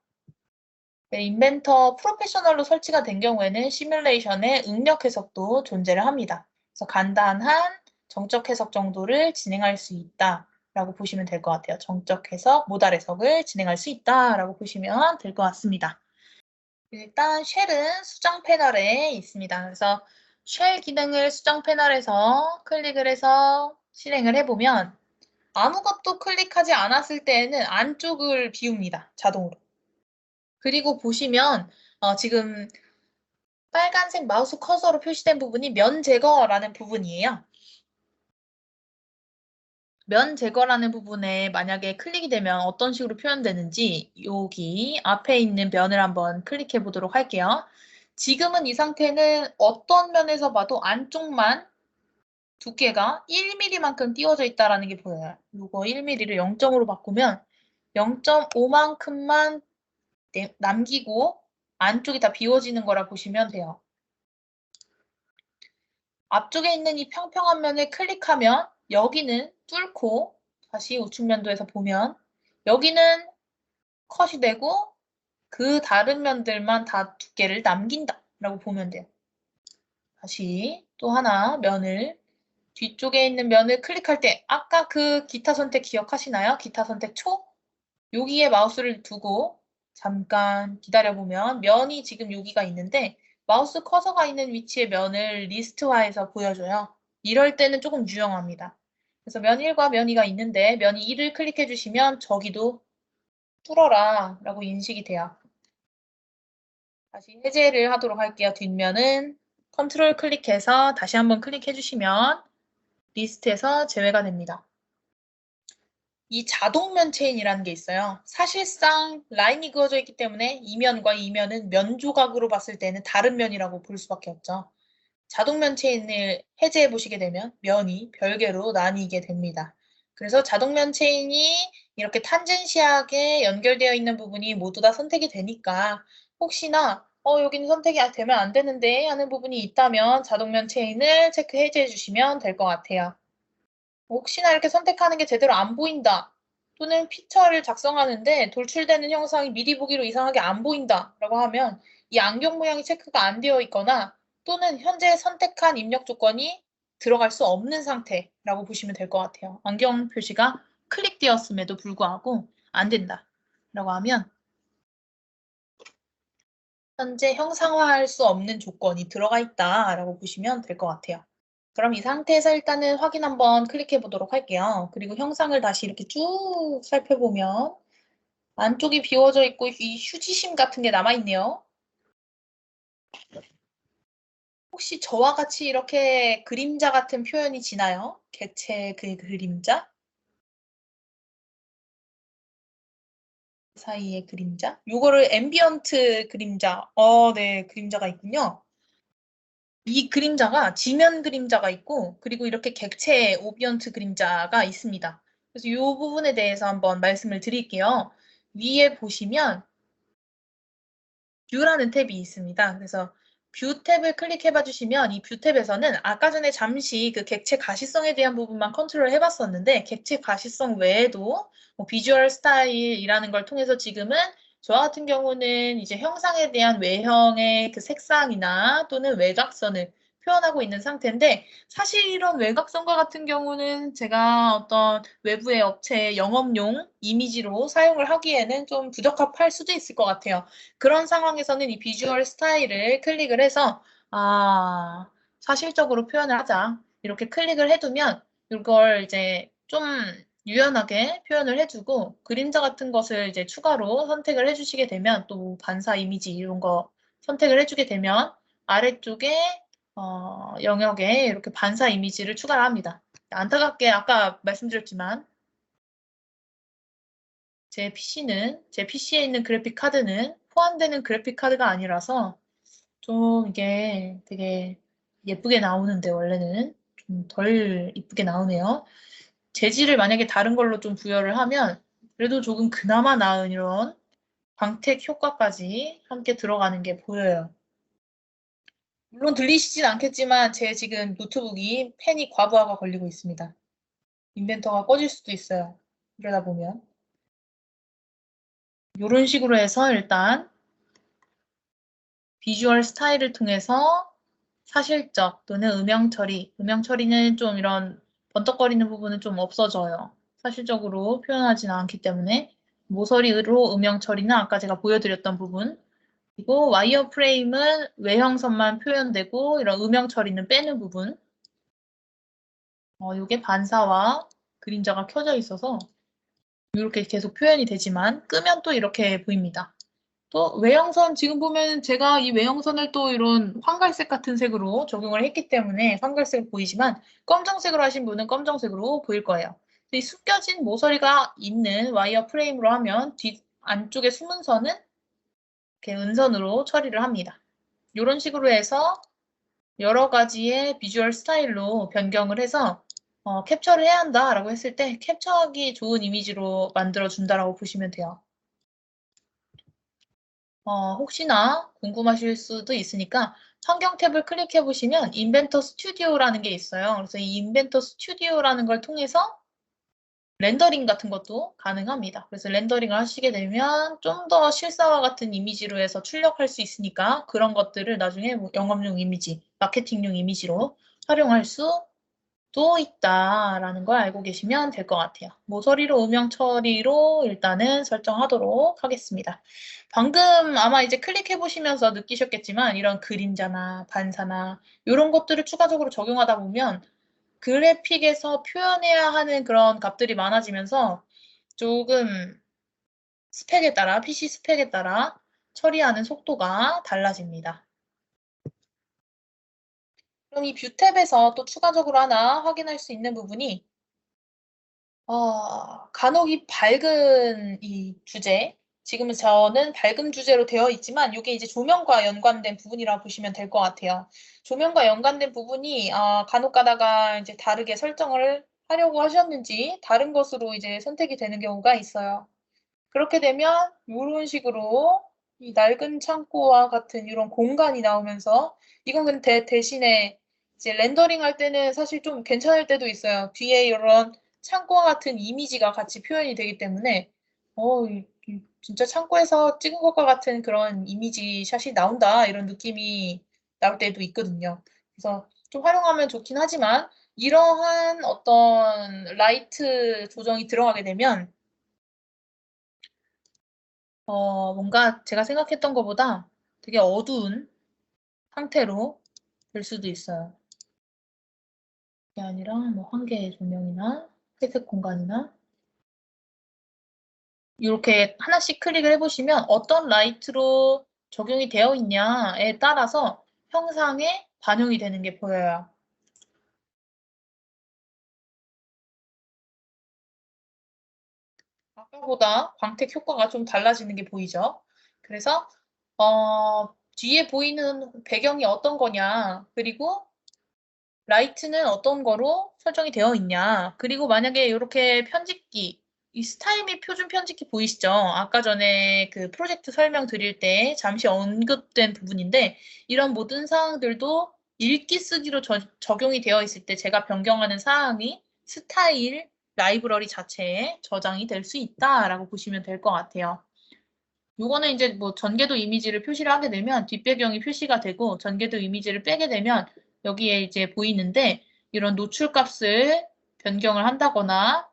인벤터 프로페셔널로 설치가 된 경우에는 시뮬레이션의 응력 해석도 존재를 합니다. 그래서 간단한 정적 해석 정도를 진행할 수 있다라고 보시면 될 것 같아요. 정적 해석, 모달 해석을 진행할 수 있다라고 보시면 될 것 같습니다. 일단 쉘은 수정 패널에 있습니다. 그래서 쉘 기능을 수정 패널에서 클릭을 해서 실행을 해보면 아무것도 클릭하지 않았을 때에는 안쪽을 비웁니다. 자동으로. 그리고 보시면 지금 빨간색 마우스 커서로 표시된 부분이 면 제거라는 부분이에요. 면 제거라는 부분에 만약에 클릭이 되면 어떤 식으로 표현되는지 여기 앞에 있는 면을 한번 클릭해 보도록 할게요. 지금은 이 상태는 어떤 면에서 봐도 안쪽만 두께가 1mm만큼 띄워져 있다는 게 보여요. 이거 1mm를 0점으로 바꾸면 0.5만큼만 남기고 안쪽이 다 비워지는 거라 보시면 돼요. 앞쪽에 있는 이 평평한 면을 클릭하면 여기는 뚫고 다시 우측면도에서 보면 여기는 컷이 되고 그 다른 면들만 다 두께를 남긴다 라고 보면 돼요. 다시 또 하나 면을 뒤쪽에 있는 면을 클릭할 때 아까 그 기타 선택 기억하시나요? 기타 선택 초? 여기에 마우스를 두고 잠깐 기다려보면 면이 지금 여기가 있는데 마우스 커서가 있는 위치에 면을 리스트화해서 보여줘요. 이럴 때는 조금 유용합니다. 그래서 면 1과 면 2가 있는데 면 2를 클릭해 주시면 저기도 뚫어라 라고 인식이 돼요. 다시 해제를 하도록 할게요. 뒷면은 컨트롤 클릭해서 다시 한번 클릭해 주시면 리스트에서 제외가 됩니다. 이 자동면 체인이라는 게 있어요. 사실상 라인이 그어져 있기 때문에 이 면과 이 면은 면 조각으로 봤을 때는 다른 면이라고 볼 수밖에 없죠. 자동면 체인을 해제해 보시게 되면 면이 별개로 나뉘게 됩니다. 그래서 자동면 체인이 이렇게 탄젠시하게 연결되어 있는 부분이 모두 다 선택이 되니까 혹시나 여기는 선택이 되면 안 되는데 하는 부분이 있다면 자동면 체인을 체크 해제해 주시면 될 것 같아요. 혹시나 이렇게 선택하는 게 제대로 안 보인다. 또는 피처를 작성하는데 돌출되는 형상이 미리 보기로 이상하게 안 보인다 라고 하면 이 안경 모양이 체크가 안 되어 있거나 또는 현재 선택한 입력 조건이 들어갈 수 없는 상태라고 보시면 될 것 같아요. 안경 표시가 클릭되었음에도 불구하고 안 된다 라고 하면 현재 형상화할 수 없는 조건이 들어가 있다 라고 보시면 될 것 같아요. 그럼 이 상태에서 일단은 확인 한번 클릭해 보도록 할게요. 그리고 형상을 다시 이렇게 쭉 살펴보면 안쪽이 비워져 있고 이 휴지심 같은 게 남아있네요. 혹시 저와 같이 이렇게 그림자 같은 표현이 지나요? 객체 그 그림자? 사이의 그림자? 요거를 앰비언트 그림자. 네, 그림자가 있군요. 이 그림자가 지면 그림자가 있고 그리고 이렇게 객체 오비언트 그림자가 있습니다. 그래서 이 부분에 대해서 한번 말씀을 드릴게요. 위에 보시면 뷰라는 탭이 있습니다. 그래서 뷰 탭을 클릭해 봐 주시면 이 뷰 탭에서는 아까 전에 잠시 그 객체 가시성에 대한 부분만 컨트롤 해봤었는데 객체 가시성 외에도 뭐 비주얼 스타일이라는 걸 통해서 지금은 저와 같은 경우는 이제 형상에 대한 외형의 그 색상이나 또는 외곽선을 표현하고 있는 상태인데 사실 이런 외곽선과 같은 경우는 제가 어떤 외부의 업체의 영업용 이미지로 사용을 하기에는 좀 부적합할 수도 있을 것 같아요. 그런 상황에서는 이 비주얼 스타일을 클릭을 해서 사실적으로 표현을 하자. 이렇게 클릭을 해두면 이걸 이제 좀 유연하게 표현을 해주고 그림자 같은 것을 이제 추가로 선택을 해주시게 되면 또 반사 이미지 이런 거 선택을 해주게 되면 아래쪽에 영역에 이렇게 반사 이미지를 추가를 합니다. 안타깝게 아까 말씀드렸지만 제 PC에 있는 그래픽 카드는 포함되는 그래픽 카드가 아니라서 좀 이게 되게 예쁘게 나오는데 원래는 좀 덜 이쁘게 나오네요. 재질을 만약에 다른 걸로 좀 부여를 하면 그래도 조금 그나마 나은 이런 광택 효과까지 함께 들어가는 게 보여요. 물론 들리시진 않겠지만 제 지금 노트북이 팬이 과부하가 걸리고 있습니다. 인벤터가 꺼질 수도 있어요. 이러다 보면. 이런 식으로 해서 일단 비주얼 스타일을 통해서 사실적 또는 음영 처리는 좀 이런 번떡거리는 부분은 좀 없어져요. 사실적으로 표현하지는 않기 때문에 모서리로 음영 처리는 아까 제가 보여드렸던 부분 그리고 와이어 프레임은 외형선만 표현되고 이런 음영 처리는 빼는 부분 이게 반사와 그림자가 켜져 있어서 이렇게 계속 표현이 되지만 끄면 또 이렇게 보입니다. 또 외형선 지금 보면 제가 이 외형선을 또 이런 황갈색 같은 색으로 적용을 했기 때문에 황갈색 보이지만 검정색으로 하신 분은 검정색으로 보일 거예요. 이 숨겨진 모서리가 있는 와이어 프레임으로 하면 뒤 안쪽에 숨은 선은 이렇게 은선으로 처리를 합니다. 이런 식으로 해서 여러 가지의 비주얼 스타일로 변경을 해서 캡처를 해야 한다라고 했을 때 캡처하기 좋은 이미지로 만들어준다라고 보시면 돼요. 혹시나 궁금하실 수도 있으니까 환경 탭을 클릭해 보시면 인벤터 스튜디오라는 게 있어요. 그래서 이 인벤터 스튜디오라는 걸 통해서 렌더링 같은 것도 가능합니다. 그래서 렌더링을 하시게 되면 좀 더 실사와 같은 이미지로 해서 출력할 수 있으니까 그런 것들을 나중에 뭐 영업용 이미지, 마케팅용 이미지로 활용할 수도 있다라는 걸 알고 계시면 될 것 같아요. 모서리로 음영 처리로 일단은 설정하도록 하겠습니다. 방금 아마 이제 클릭해 보시면서 느끼셨겠지만 이런 그림자나 반사나 이런 것들을 추가적으로 적용하다 보면 그래픽에서 표현해야 하는 그런 값들이 많아지면서 조금 스펙에 따라, PC 스펙에 따라 처리하는 속도가 달라집니다. 그럼 이 뷰 탭에서 또 추가적으로 하나 확인할 수 있는 부분이 간혹 이 밝은 이 주제, 지금은 저는 밝은 주제로 되어 있지만 이게 이제 조명과 연관된 부분이라고 보시면 될 것 같아요. 조명과 연관된 부분이 간혹 가다가 이제 다르게 설정을 하려고 하셨는지 다른 것으로 이제 선택이 되는 경우가 있어요. 그렇게 되면 이런 식으로 이 낡은 창고와 같은 이런 공간이 나오면서 이건 근데 대신에 이제 렌더링 할 때는 사실 좀 괜찮을 때도 있어요. 뒤에 이런 창고와 같은 이미지가 같이 표현이 되기 때문에 진짜 창고에서 찍은 것과 같은 그런 이미지 샷이 나온다 이런 느낌이 나올 때도 있거든요. 그래서 좀 활용하면 좋긴 하지만 이러한 어떤 라이트 조정이 들어가게 되면 뭔가 제가 생각했던 것보다 되게 어두운 상태로 될 수도 있어요. 그게 아니라 뭐 한계의 조명이나 회색 공간이나 이렇게 하나씩 클릭을 해보시면 어떤 라이트로 적용이 되어 있냐에 따라서 형상에 반영이 되는 게 보여요. 아까보다 광택 효과가 좀 달라지는 게 보이죠? 그래서 뒤에 보이는 배경이 어떤 거냐, 그리고 라이트는 어떤 거로 설정이 되어 있냐. 그리고 만약에 이렇게 편집기, 이 스타일 및 표준 편집기 보이시죠? 아까 전에 그 프로젝트 설명 드릴 때 잠시 언급된 부분인데 이런 모든 사항들도 읽기 쓰기로 적용이 되어 있을 때 제가 변경하는 사항이 스타일 라이브러리 자체에 저장이 될 수 있다라고 보시면 될 것 같아요. 요거는 이제 뭐 전개도 이미지를 표시를 하게 되면 뒷배경이 표시가 되고 전개도 이미지를 빼게 되면 여기에 이제 보이는데 이런 노출값을 변경을 한다거나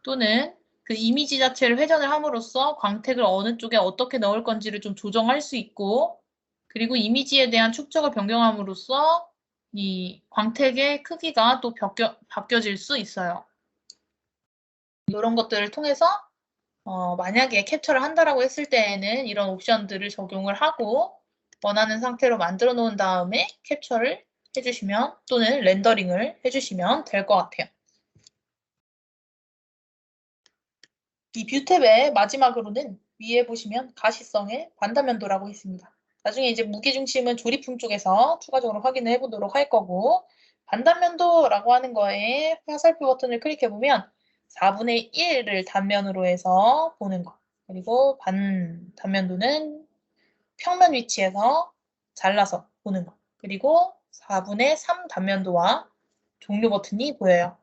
또는 그 이미지 자체를 회전을 함으로써 광택을 어느 쪽에 어떻게 넣을 건지를 좀 조정할 수 있고 그리고 이미지에 대한 축적을 변경함으로써 이 광택의 크기가 또 바뀌어질 수 있어요. 이런 것들을 통해서 만약에 캡처를 한다라고 했을 때에는 이런 옵션들을 적용을 하고 원하는 상태로 만들어 놓은 다음에 캡처를 해주시면 또는 렌더링을 해주시면 될 것 같아요. 이 뷰 탭의 마지막으로는 위에 보시면 가시성의 반다면도라고 있습니다. 나중에 이제 무게중심은 조립품 쪽에서 추가적으로 확인을 해보도록 할 거고 반단면도라고 하는 거에 화살표 버튼을 클릭해보면 4분의 1을 단면으로 해서 보는 거 그리고 단면도는 평면 위치에서 잘라서 보는 거 그리고 4분의 3 단면도와 종료 버튼이 보여요.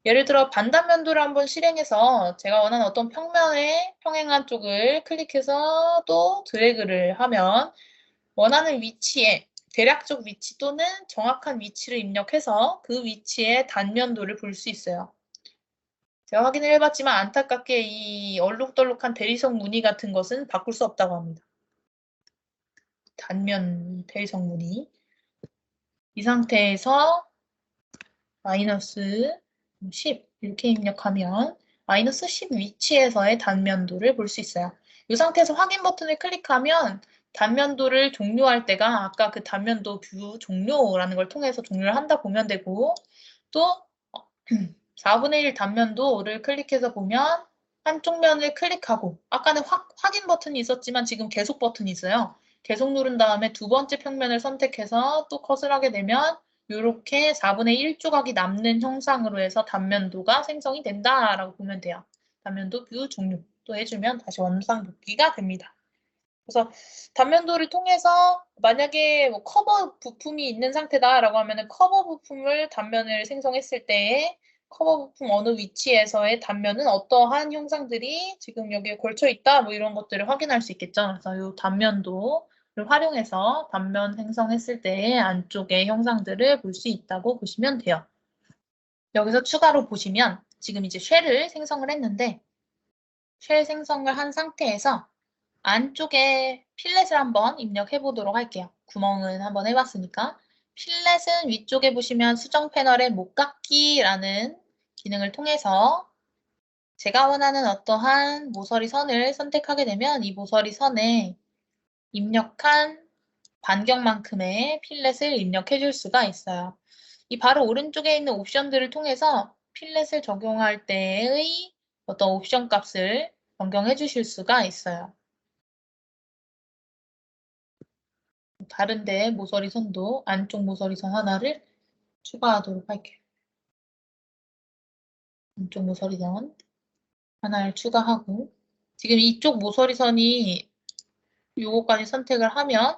예를 들어 반단면도를 한번 실행해서 제가 원하는 어떤 평면의 평행한 쪽을 클릭해서 또 드래그를 하면 원하는 위치에 대략적 위치 또는 정확한 위치를 입력해서 그 위치의 단면도를 볼 수 있어요. 제가 확인을 해봤지만 안타깝게 이 얼룩덜룩한 대리석 무늬 같은 것은 바꿀 수 없다고 합니다. 단면 대리석 무늬. 이 상태에서 마이너스 10 이렇게 입력하면 마이너스 10 위치에서의 단면도를 볼 수 있어요. 이 상태에서 확인 버튼을 클릭하면 단면도를 종료할 때가 아까 그 단면도 뷰 종료라는 걸 통해서 종료를 한다 보면 되고 또 4분의 1 단면도를 클릭해서 보면 한쪽 면을 클릭하고 아까는 확인 버튼이 있었지만 지금 계속 버튼이 있어요. 계속 누른 다음에 두 번째 평면을 선택해서 또 컷을 하게 되면 이렇게 4분의 1 조각이 남는 형상으로 해서 단면도가 생성이 된다라고 보면 돼요. 단면도 뷰 종료 또 해주면 다시 원상 복귀가 됩니다. 그래서 단면도를 통해서 만약에 뭐 커버 부품이 있는 상태다라고 하면은 커버 부품을 단면을 생성했을 때에 커버 부품 어느 위치에서의 단면은 어떠한 형상들이 지금 여기에 걸쳐 있다 뭐 이런 것들을 확인할 수 있겠죠. 그래서 이 단면도를 활용해서 단면 생성했을 때의 안쪽의 형상들을 볼 수 있다고 보시면 돼요. 여기서 추가로 보시면 지금 이제 쉘을 생성을 했는데 쉘 생성을 한 상태에서 안쪽에 필렛을 한번 입력해 보도록 할게요. 구멍은 한번 해봤으니까. 필렛은 위쪽에 보시면 수정 패널의 목깎기라는 기능을 통해서 제가 원하는 어떠한 모서리 선을 선택하게 되면 이 모서리 선에 입력한 반경만큼의 필렛을 입력해 줄 수가 있어요. 이 바로 오른쪽에 있는 옵션들을 통해서 필렛을 적용할 때의 어떤 옵션 값을 변경해 주실 수가 있어요. 다른데 모서리 선도 안쪽 모서리 선 하나를 추가하도록 할게요. 안쪽 모서리 선 하나를 추가하고 지금 이쪽 모서리 선이 요거까지 선택을 하면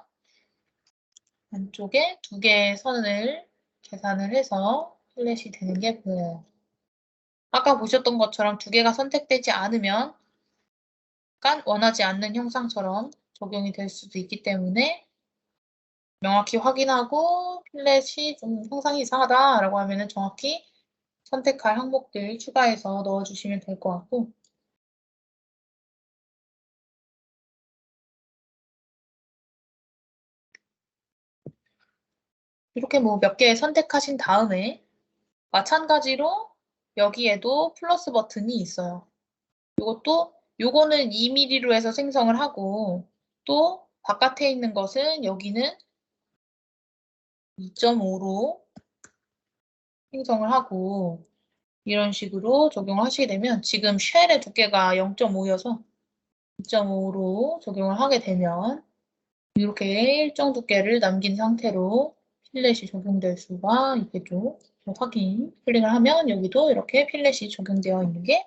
안쪽에 두 개의 선을 계산을 해서 필렛이 되는 게 보여요. 아까 보셨던 것처럼 두 개가 선택되지 않으면 약간 원하지 않는 형상처럼 적용이 될 수도 있기 때문에 명확히 확인하고 필렛이 좀 형상이 이상하다라고 하면은 정확히 선택할 항목들 추가해서 넣어주시면 될 것 같고 이렇게 뭐 몇 개 선택하신 다음에 마찬가지로 여기에도 플러스 버튼이 있어요. 요거는 2mm로 해서 생성을 하고 또 바깥에 있는 것은 여기는 2.5로 생성을 하고 이런 식으로 적용을 하시게 되면 지금 쉘의 두께가 0.5여서 2.5로 적용을 하게 되면 이렇게 일정 두께를 남긴 상태로 필렛이 적용될 수가 있겠죠. 확인 클릭을 하면 여기도 이렇게 필렛이 적용되어 있는 게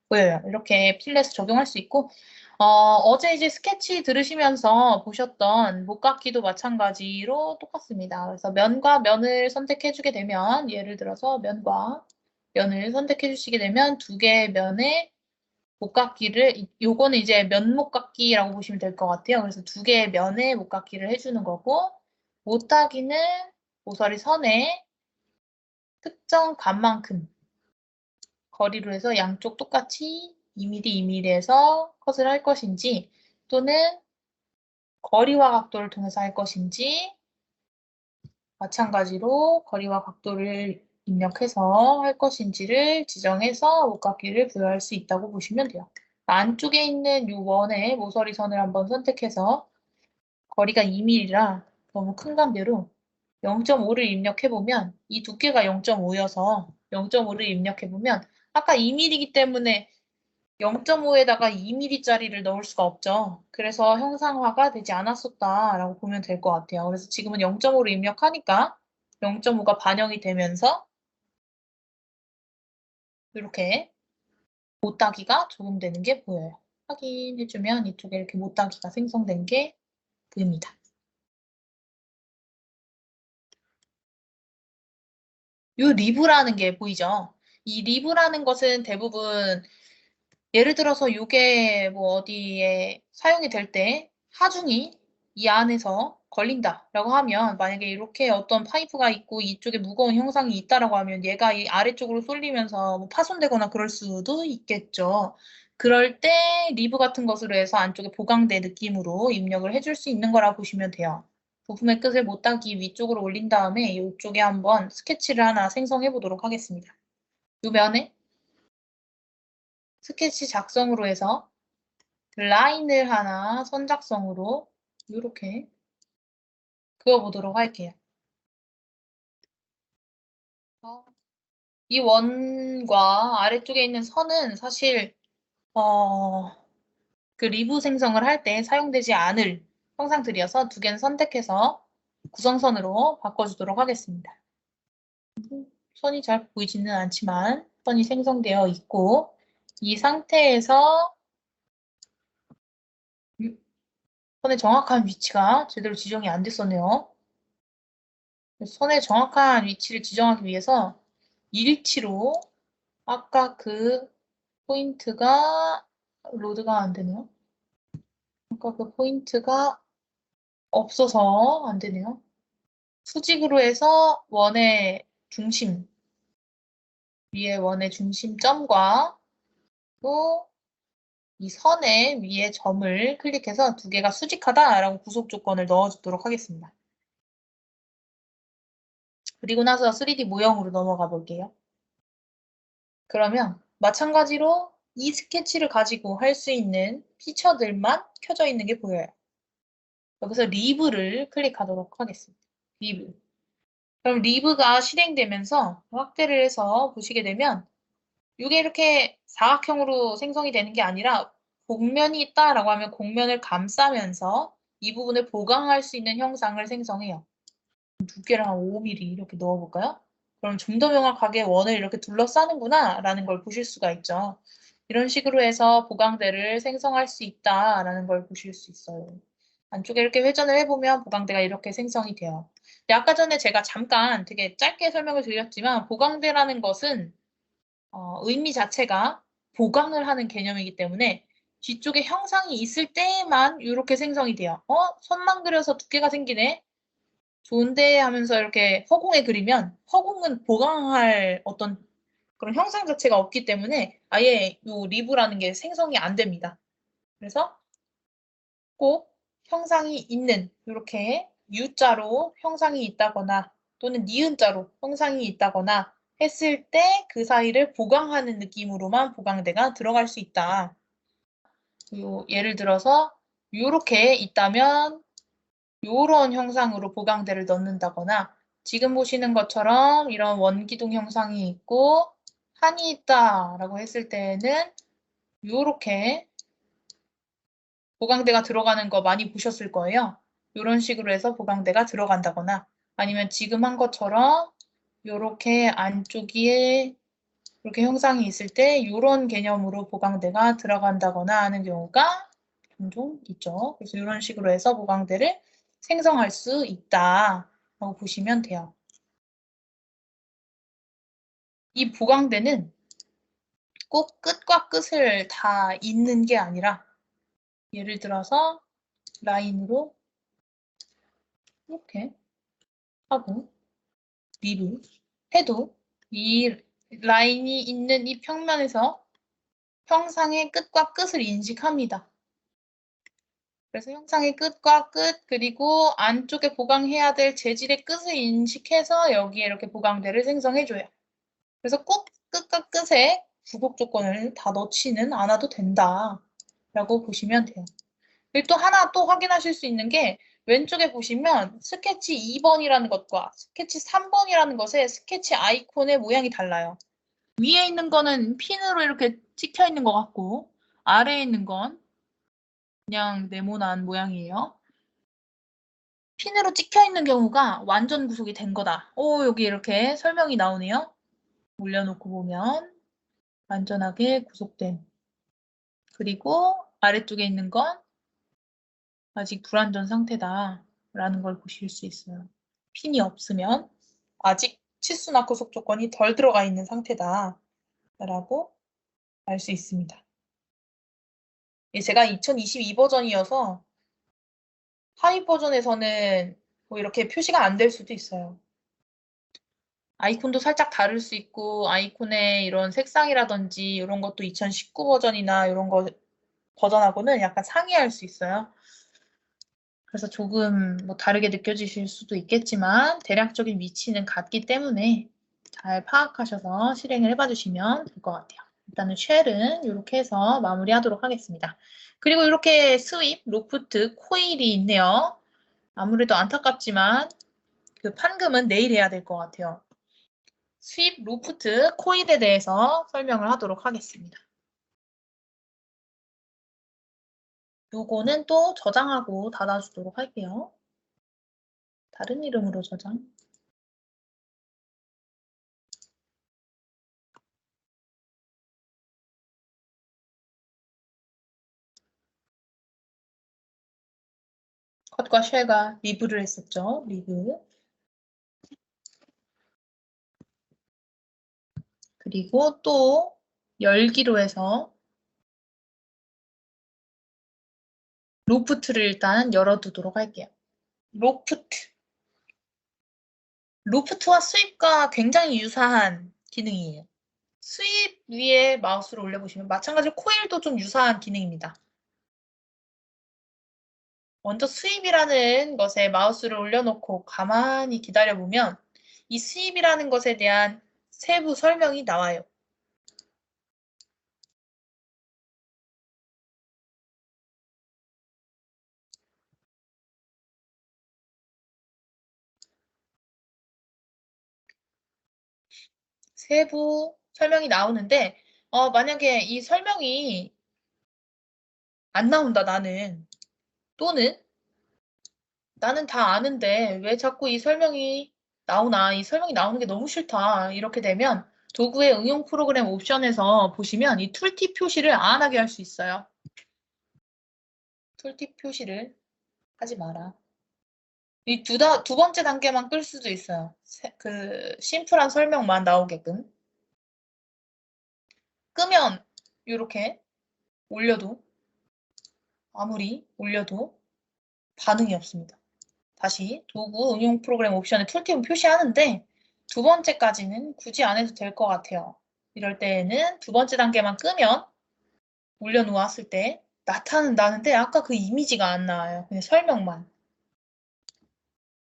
보여요. 이렇게 필렛을 적용할 수 있고 어제 이제 스케치 들으시면서 보셨던 목깎기도 마찬가지로 똑같습니다. 그래서 면과 면을 선택해 주게 되면 예를 들어서 면과 면을 선택해 주시게 되면 두 개의 면에 목깎기를 요거는 이제 면 목깎기라고 보시면 될 것 같아요. 그래서 두 개의 면에 목깎기를 해주는 거고 못하기는 모서리 선의 특정 값만큼 거리로 해서 양쪽 똑같이 2mm, 2mm에서 컷을 할 것인지 또는 거리와 각도를 통해서 할 것인지 마찬가지로 거리와 각도를 입력해서 할 것인지를 지정해서 목각기를 부여할 수 있다고 보시면 돼요. 안쪽에 있는 이 원의 모서리 선을 한번 선택해서 거리가 2mm라 너무 큰 강대로 0.5를 입력해보면 이 두께가 0.5여서 0.5를 입력해보면 아까 2mm이기 때문에 0.5에다가 2mm짜리를 넣을 수가 없죠. 그래서 형상화가 되지 않았었다라고 보면 될 것 같아요. 그래서 지금은 0.5를 입력하니까 0.5가 반영이 되면서 이렇게 못따기가 적용되는 게 보여요. 확인해주면 이쪽에 이렇게 못따기가 생성된 게 보입니다. 이 리브라는 게 보이죠? 이 리브라는 것은 대부분 예를 들어서 이게 뭐 어디에 사용이 될 때 하중이 이 안에서 걸린다라고 하면 만약에 이렇게 어떤 파이프가 있고 이쪽에 무거운 형상이 있다라고 하면 얘가 이 아래쪽으로 쏠리면서 뭐 파손되거나 그럴 수도 있겠죠. 그럴 때 리브 같은 것으로 해서 안쪽에 보강대 느낌으로 입력을 해줄 수 있는 거라 보시면 돼요. 부품의 끝을 못따기 위쪽으로 올린 다음에 이쪽에 한번 스케치를 하나 생성해 보도록 하겠습니다. 이 면에 스케치 작성으로 해서 라인을 하나 선작성으로 이렇게 그어보도록 할게요. 이 원과 아래쪽에 있는 선은 사실 그 리브 생성을 할 때 사용되지 않을 형상들이어서 두 개는 선택해서 구성선으로 바꿔주도록 하겠습니다. 선이 잘 보이지는 않지만 선이 생성되어 있고 이 상태에서 선의 정확한 위치가 제대로 지정이 안 됐었네요. 선의 정확한 위치를 지정하기 위해서 일치로 아까 그 포인트가 로드가 안 되네요. 아까 그 포인트가 없어서 안 되네요. 수직으로 해서 원의 중심 위에 원의 중심점과 또 이 선의 위에 점을 클릭해서 두 개가 수직하다라고 구속 조건을 넣어주도록 하겠습니다. 그리고 나서 3D 모형으로 넘어가 볼게요. 그러면 마찬가지로 이 스케치를 가지고 할 수 있는 피처들만 켜져 있는 게 보여요. 여기서 리브를 클릭하도록 하겠습니다. 리브. 그럼 리브가 실행되면서 확대를 해서 보시게 되면 이게 이렇게 사각형으로 생성이 되는 게 아니라 곡면이 있다라고 하면 곡면을 감싸면서 이 부분을 보강할 수 있는 형상을 생성해요. 두께를 한 5mm 이렇게 넣어볼까요? 그럼 좀 더 명확하게 원을 이렇게 둘러싸는구나 라는 걸 보실 수가 있죠. 이런 식으로 해서 보강대를 생성할 수 있다라는 걸 보실 수 있어요. 안쪽에 이렇게 회전을 해보면 보강대가 이렇게 생성이 돼요. 근데 아까 전에 제가 잠깐 되게 짧게 설명을 드렸지만 보강대라는 것은 의미 자체가 보강을 하는 개념이기 때문에 뒤쪽에 형상이 있을 때만 이렇게 생성이 돼요. 선만 그려서 두께가 생기네. 좋은데 하면서 이렇게 허공에 그리면 허공은 보강할 어떤 그런 형상 자체가 없기 때문에 아예 이 리브라는 게 생성이 안 됩니다. 그래서 꼭 형상이 있는 이렇게 U자로 형상이 있다거나 또는 니은자로 형상이 있다거나 했을 때 그 사이를 보강하는 느낌으로만 보강대가 들어갈 수 있다. 예를 들어서 이렇게 있다면 이런 형상으로 보강대를 넣는다거나 지금 보시는 것처럼 이런 원기둥 형상이 있고 한이 있다라고 했을 때에는 이렇게 보강대가 들어가는 거 많이 보셨을 거예요. 이런 식으로 해서 보강대가 들어간다거나 아니면 지금 한 것처럼 이렇게 안쪽에 이렇게 형상이 있을 때 이런 개념으로 보강대가 들어간다거나 하는 경우가 종종 있죠. 그래서 이런 식으로 해서 보강대를 생성할 수 있다라고 보시면 돼요. 이 보강대는 꼭 끝과 끝을 다 잇는 게 아니라 예를 들어서 라인으로 이렇게 하고 리브 해도 이 라인이 있는 이 평면에서 형상의 끝과 끝을 인식합니다. 그래서 형상의 끝과 끝 그리고 안쪽에 보강해야 될 재질의 끝을 인식해서 여기에 이렇게 보강대를 생성해줘요. 그래서 꼭 끝과 끝에 부곡 조건을 다 넣지는 않아도 된다 라고 보시면 돼요. 그리고 또 하나 또 확인하실 수 있는 게 왼쪽에 보시면 스케치 2번이라는 것과 스케치 3번이라는 것의 스케치 아이콘의 모양이 달라요. 위에 있는 거는 핀으로 이렇게 찍혀 있는 것 같고 아래에 있는 건 그냥 네모난 모양이에요. 핀으로 찍혀 있는 경우가 완전 구속이 된 거다. 오, 여기 이렇게 설명이 나오네요. 올려놓고 보면 완전하게 구속된. 그리고 아래쪽에 있는 건 아직 불완전 상태다 라는 걸 보실 수 있어요. 핀이 없으면 아직 치수나 구속 조건이 덜 들어가 있는 상태다 라고 알 수 있습니다. 제가 2022 버전이어서 하위 버전에서는 뭐 이렇게 표시가 안 될 수도 있어요. 아이콘도 살짝 다를 수 있고 아이콘의 이런 색상이라든지 이런 것도 2019 버전이나 이런 거 버전하고는 약간 상이할 수 있어요. 그래서 조금 뭐 다르게 느껴지실 수도 있겠지만 대략적인 위치는 같기 때문에 잘 파악하셔서 실행을 해봐 주시면 될 것 같아요. 일단은 쉘은 이렇게 해서 마무리하도록 하겠습니다. 그리고 이렇게 스윕, 로프트, 코일이 있네요. 아무래도 안타깝지만 그 판금은 내일 해야 될 것 같아요. 스윕, 로프트, 코일에 대해서 설명을 하도록 하겠습니다. 요거는 또 저장하고 닫아주도록 할게요. 다른 이름으로 저장. 컷과 쉘과 리브를 했었죠. 리브. 그리고 또 열기로 해서 로프트를 일단 열어두도록 할게요. 로프트. 로프트와 스윕과 굉장히 유사한 기능이에요. 스윕 위에 마우스를 올려보시면 마찬가지로 코일도 좀 유사한 기능입니다. 먼저 스윕이라는 것에 마우스를 올려놓고 가만히 기다려보면 이 스윕이라는 것에 대한 세부 설명이 나와요. 세부 설명이 나오는데 만약에 이 설명이 안 나온다 나는 또는 나는 다 아는데 왜 자꾸 이 설명이 나오나 이 설명이 나오는 게 너무 싫다 이렇게 되면 도구의 응용 프로그램 옵션에서 보시면 이 툴팁 표시를 안 하게 할 수 있어요. 툴팁 표시를 하지 마라. 이 두 번째 단계만 끌 수도 있어요. 그 심플한 설명만 나오게끔. 끄면 이렇게 올려도 아무리 올려도 반응이 없습니다. 다시 도구 응용 프로그램 옵션에 툴팁은 표시하는데 두 번째까지는 굳이 안 해도 될 것 같아요. 이럴 때에는 두 번째 단계만 끄면 올려놓았을 때 나타는 나는데 아까 그 이미지가 안 나와요. 그냥 설명만.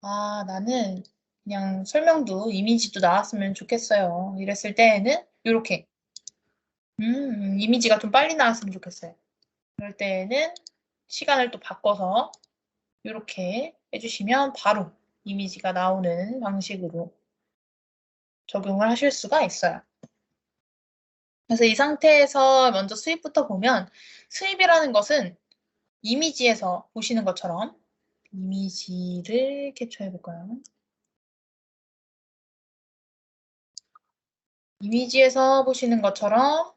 아, 나는 그냥 설명도 이미지도 나왔으면 좋겠어요. 이랬을 때에는 이렇게 이미지가 좀 빨리 나왔으면 좋겠어요. 그럴 때에는 시간을 또 바꿔서 이렇게 해주시면 바로 이미지가 나오는 방식으로 적용을 하실 수가 있어요. 그래서 이 상태에서 먼저 스윕부터 보면 스윕이라는 것은 이미지에서 보시는 것처럼 이미지를 캡처해 볼까요? 이미지에서 보시는 것처럼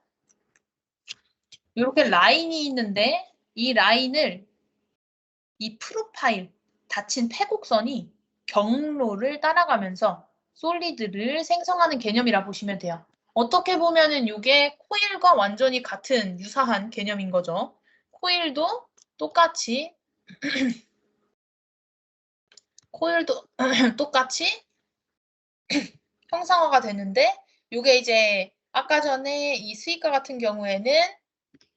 이렇게 라인이 있는데 이 라인을 이 프로파일 닫힌 패곡선이 경로를 따라가면서 솔리드를 생성하는 개념이라 보시면 돼요. 어떻게 보면은 이게 코일과 완전히 같은 유사한 개념인 거죠. 코일도 똑같이 코일도 똑같이 형상화가 되는데 요게 이제 아까 전에 이 스이카 같은 경우에는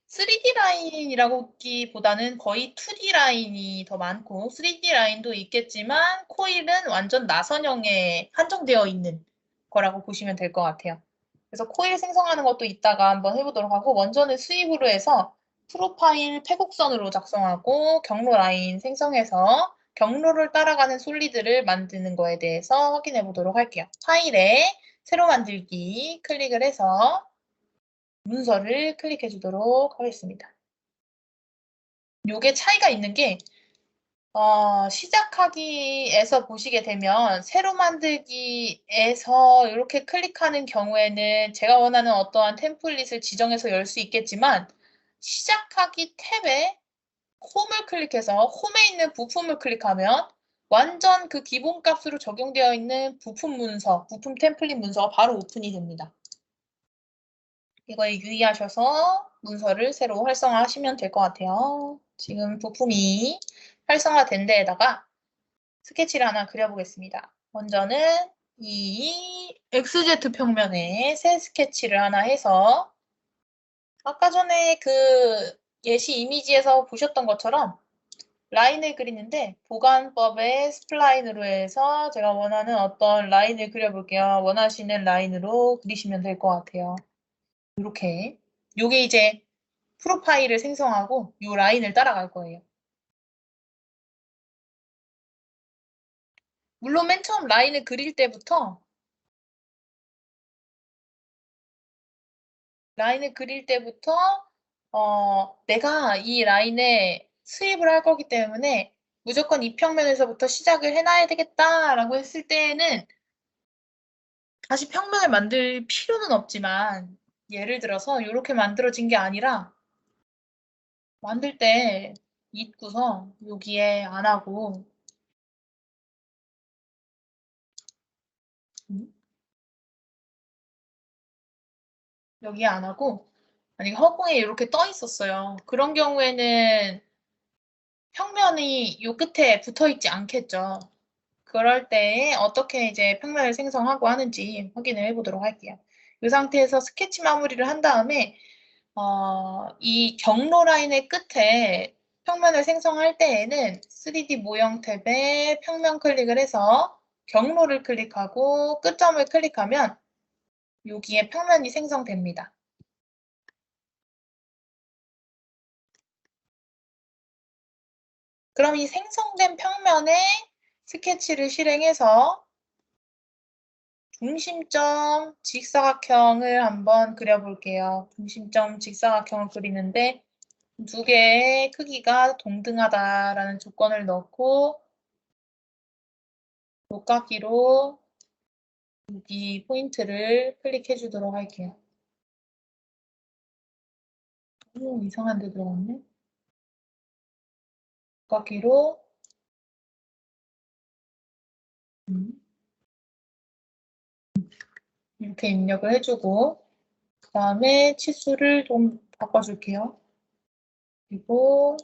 3D 라인이라고 하기보다는 거의 2D 라인이 더 많고 3D 라인도 있겠지만 코일은 완전 나선형에 한정되어 있는 거라고 보시면 될 것 같아요. 그래서 코일 생성하는 것도 이따가 한번 해보도록 하고 먼저는 수입으로 해서 프로파일 패곡선으로 작성하고 경로 라인 생성해서 경로를 따라가는 솔리드를 만드는 거에 대해서 확인해 보도록 할게요. 파일에 새로 만들기 클릭을 해서 문서를 클릭해 주도록 하겠습니다. 요게 차이가 있는 게 시작하기에서 보시게 되면 새로 만들기에서 이렇게 클릭하는 경우에는 제가 원하는 어떠한 템플릿을 지정해서 열 수 있겠지만 시작하기 탭에 홈을 클릭해서 홈에 있는 부품을 클릭하면 완전 그 기본 값으로 적용되어 있는 부품 문서, 부품 템플릿 문서가 바로 오픈이 됩니다. 이거에 유의하셔서 문서를 새로 활성화하시면 될 것 같아요. 지금 부품이 활성화된 데에다가 스케치를 하나 그려보겠습니다. 먼저는 이 XZ 평면에 새 스케치를 하나 해서 아까 전에 그 예시 이미지에서 보셨던 것처럼 라인을 그리는데 보관법의 스플라인으로 해서 제가 원하는 어떤 라인을 그려볼게요. 원하시는 라인으로 그리시면 될 것 같아요. 이렇게 요게 이제 프로파일을 생성하고 요 라인을 따라갈 거예요. 물론 맨 처음 라인을 그릴 때부터 내가 이 라인에 수입을 할 거기 때문에 무조건 이 평면에서부터 시작을 해놔야 되겠다라고 했을 때에는 다시 평면을 만들 필요는 없지만 예를 들어서 이렇게 만들어진 게 아니라 만들 때 잊고서 여기에 안 하고 여기에 안 하고 만약에 허공에 이렇게 떠 있었어요. 그런 경우에는 평면이 요 끝에 붙어 있지 않겠죠. 그럴 때 어떻게 이제 평면을 생성하고 하는지 확인을 해보도록 할게요. 이 상태에서 스케치 마무리를 한 다음에 이 경로 라인의 끝에 평면을 생성할 때에는 3D 모형 탭에 평면 클릭을 해서 경로를 클릭하고 끝점을 클릭하면 여기에 평면이 생성됩니다. 그럼 이 생성된 평면에 스케치를 실행해서 중심점 직사각형을 한번 그려볼게요. 중심점 직사각형을 그리는데 두 개의 크기가 동등하다라는 조건을 넣고 녹각기로 여기 포인트를 클릭해 주도록 할게요. 이상한 데 들어갔네. 녹각기로 이렇게 입력을 해주고 그 다음에 치수를 좀 바꿔줄게요. 그리고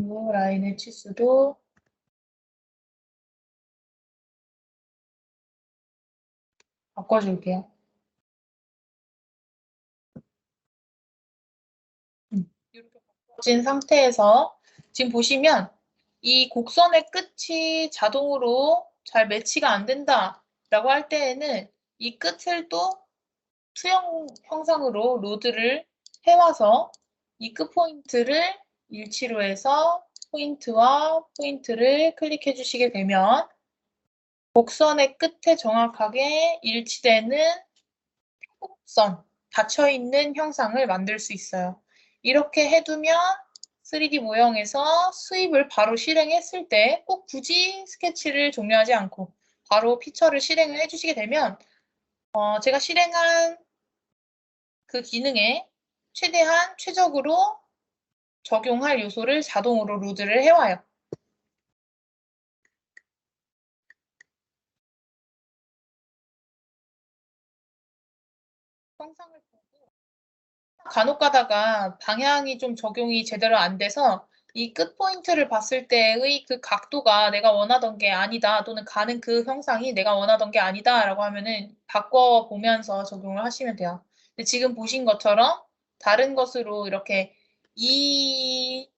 이 라인의 치수도 바꿔줄게요. 이렇게 바꿔진 상태에서 지금 보시면 이 곡선의 끝이 자동으로 잘 매치가 안 된다라고 할 때에는 이 끝을 또 투영 형상으로 로드를 해와서 이 끝 포인트를 일치로 해서 포인트와 포인트를 클릭해 주시게 되면 곡선의 끝에 정확하게 일치되는 곡선, 닫혀있는 형상을 만들 수 있어요. 이렇게 해두면 3D 모형에서 수입을 바로 실행했을 때 꼭 굳이 스케치를 종료하지 않고 바로 피처를 실행을 해주시게 되면 제가 실행한 그 기능에 최대한 최적으로 적용할 요소를 자동으로 로드를 해와요. 영상을 보고 간혹 가다가 방향이 좀 적용이 제대로 안 돼서 이 끝 포인트를 봤을 때의 그 각도가 내가 원하던 게 아니다 또는 가는 그 형상이 내가 원하던 게 아니다라고 하면은 바꿔보면서 적용을 하시면 돼요. 근데 지금 보신 것처럼 다른 것으로 이렇게 이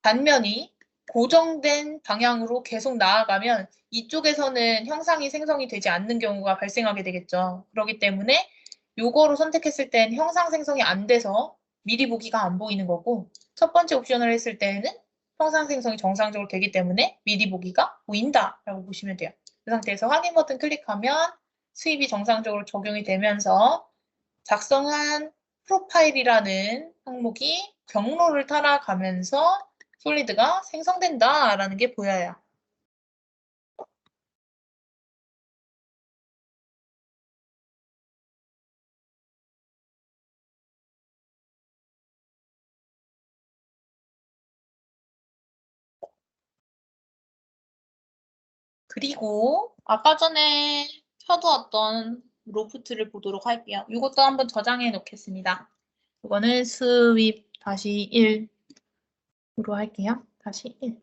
단면이 고정된 방향으로 계속 나아가면 이쪽에서는 형상이 생성이 되지 않는 경우가 발생하게 되겠죠. 그렇기 때문에 요거로 선택했을 땐 형상 생성이 안 돼서 미리 보기가 안 보이는 거고 첫 번째 옵션을 했을 때는 형상 생성이 정상적으로 되기 때문에 미리 보기가 보인다라고 보시면 돼요. 그 상태에서 확인 버튼 클릭하면 수입이 정상적으로 적용이 되면서 작성한 프로파일이라는 항목이 경로를 따라가면서 솔리드가 생성된다라는 게 보여요. 그리고 아까 전에 펴두었던 로프트를 보도록 할게요. 이것도 한번 저장해 놓겠습니다. 이거는 스윕 다시 1으로 할게요. 다시 1.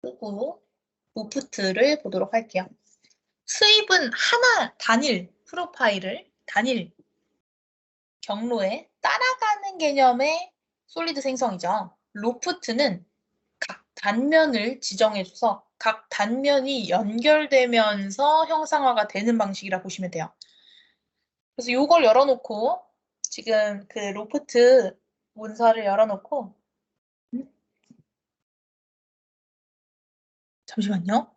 끄고 로프트를 보도록 할게요. 스윕은 하나 단일 프로파일을 단일 경로에 따라가는 개념의 솔리드 생성이죠. 로프트는 각 단면을 지정해줘서 각 단면이 연결되면서 형상화가 되는 방식이라 보시면 돼요. 그래서 이걸 열어놓고 지금 그 로프트 문서를 열어놓고 잠시만요.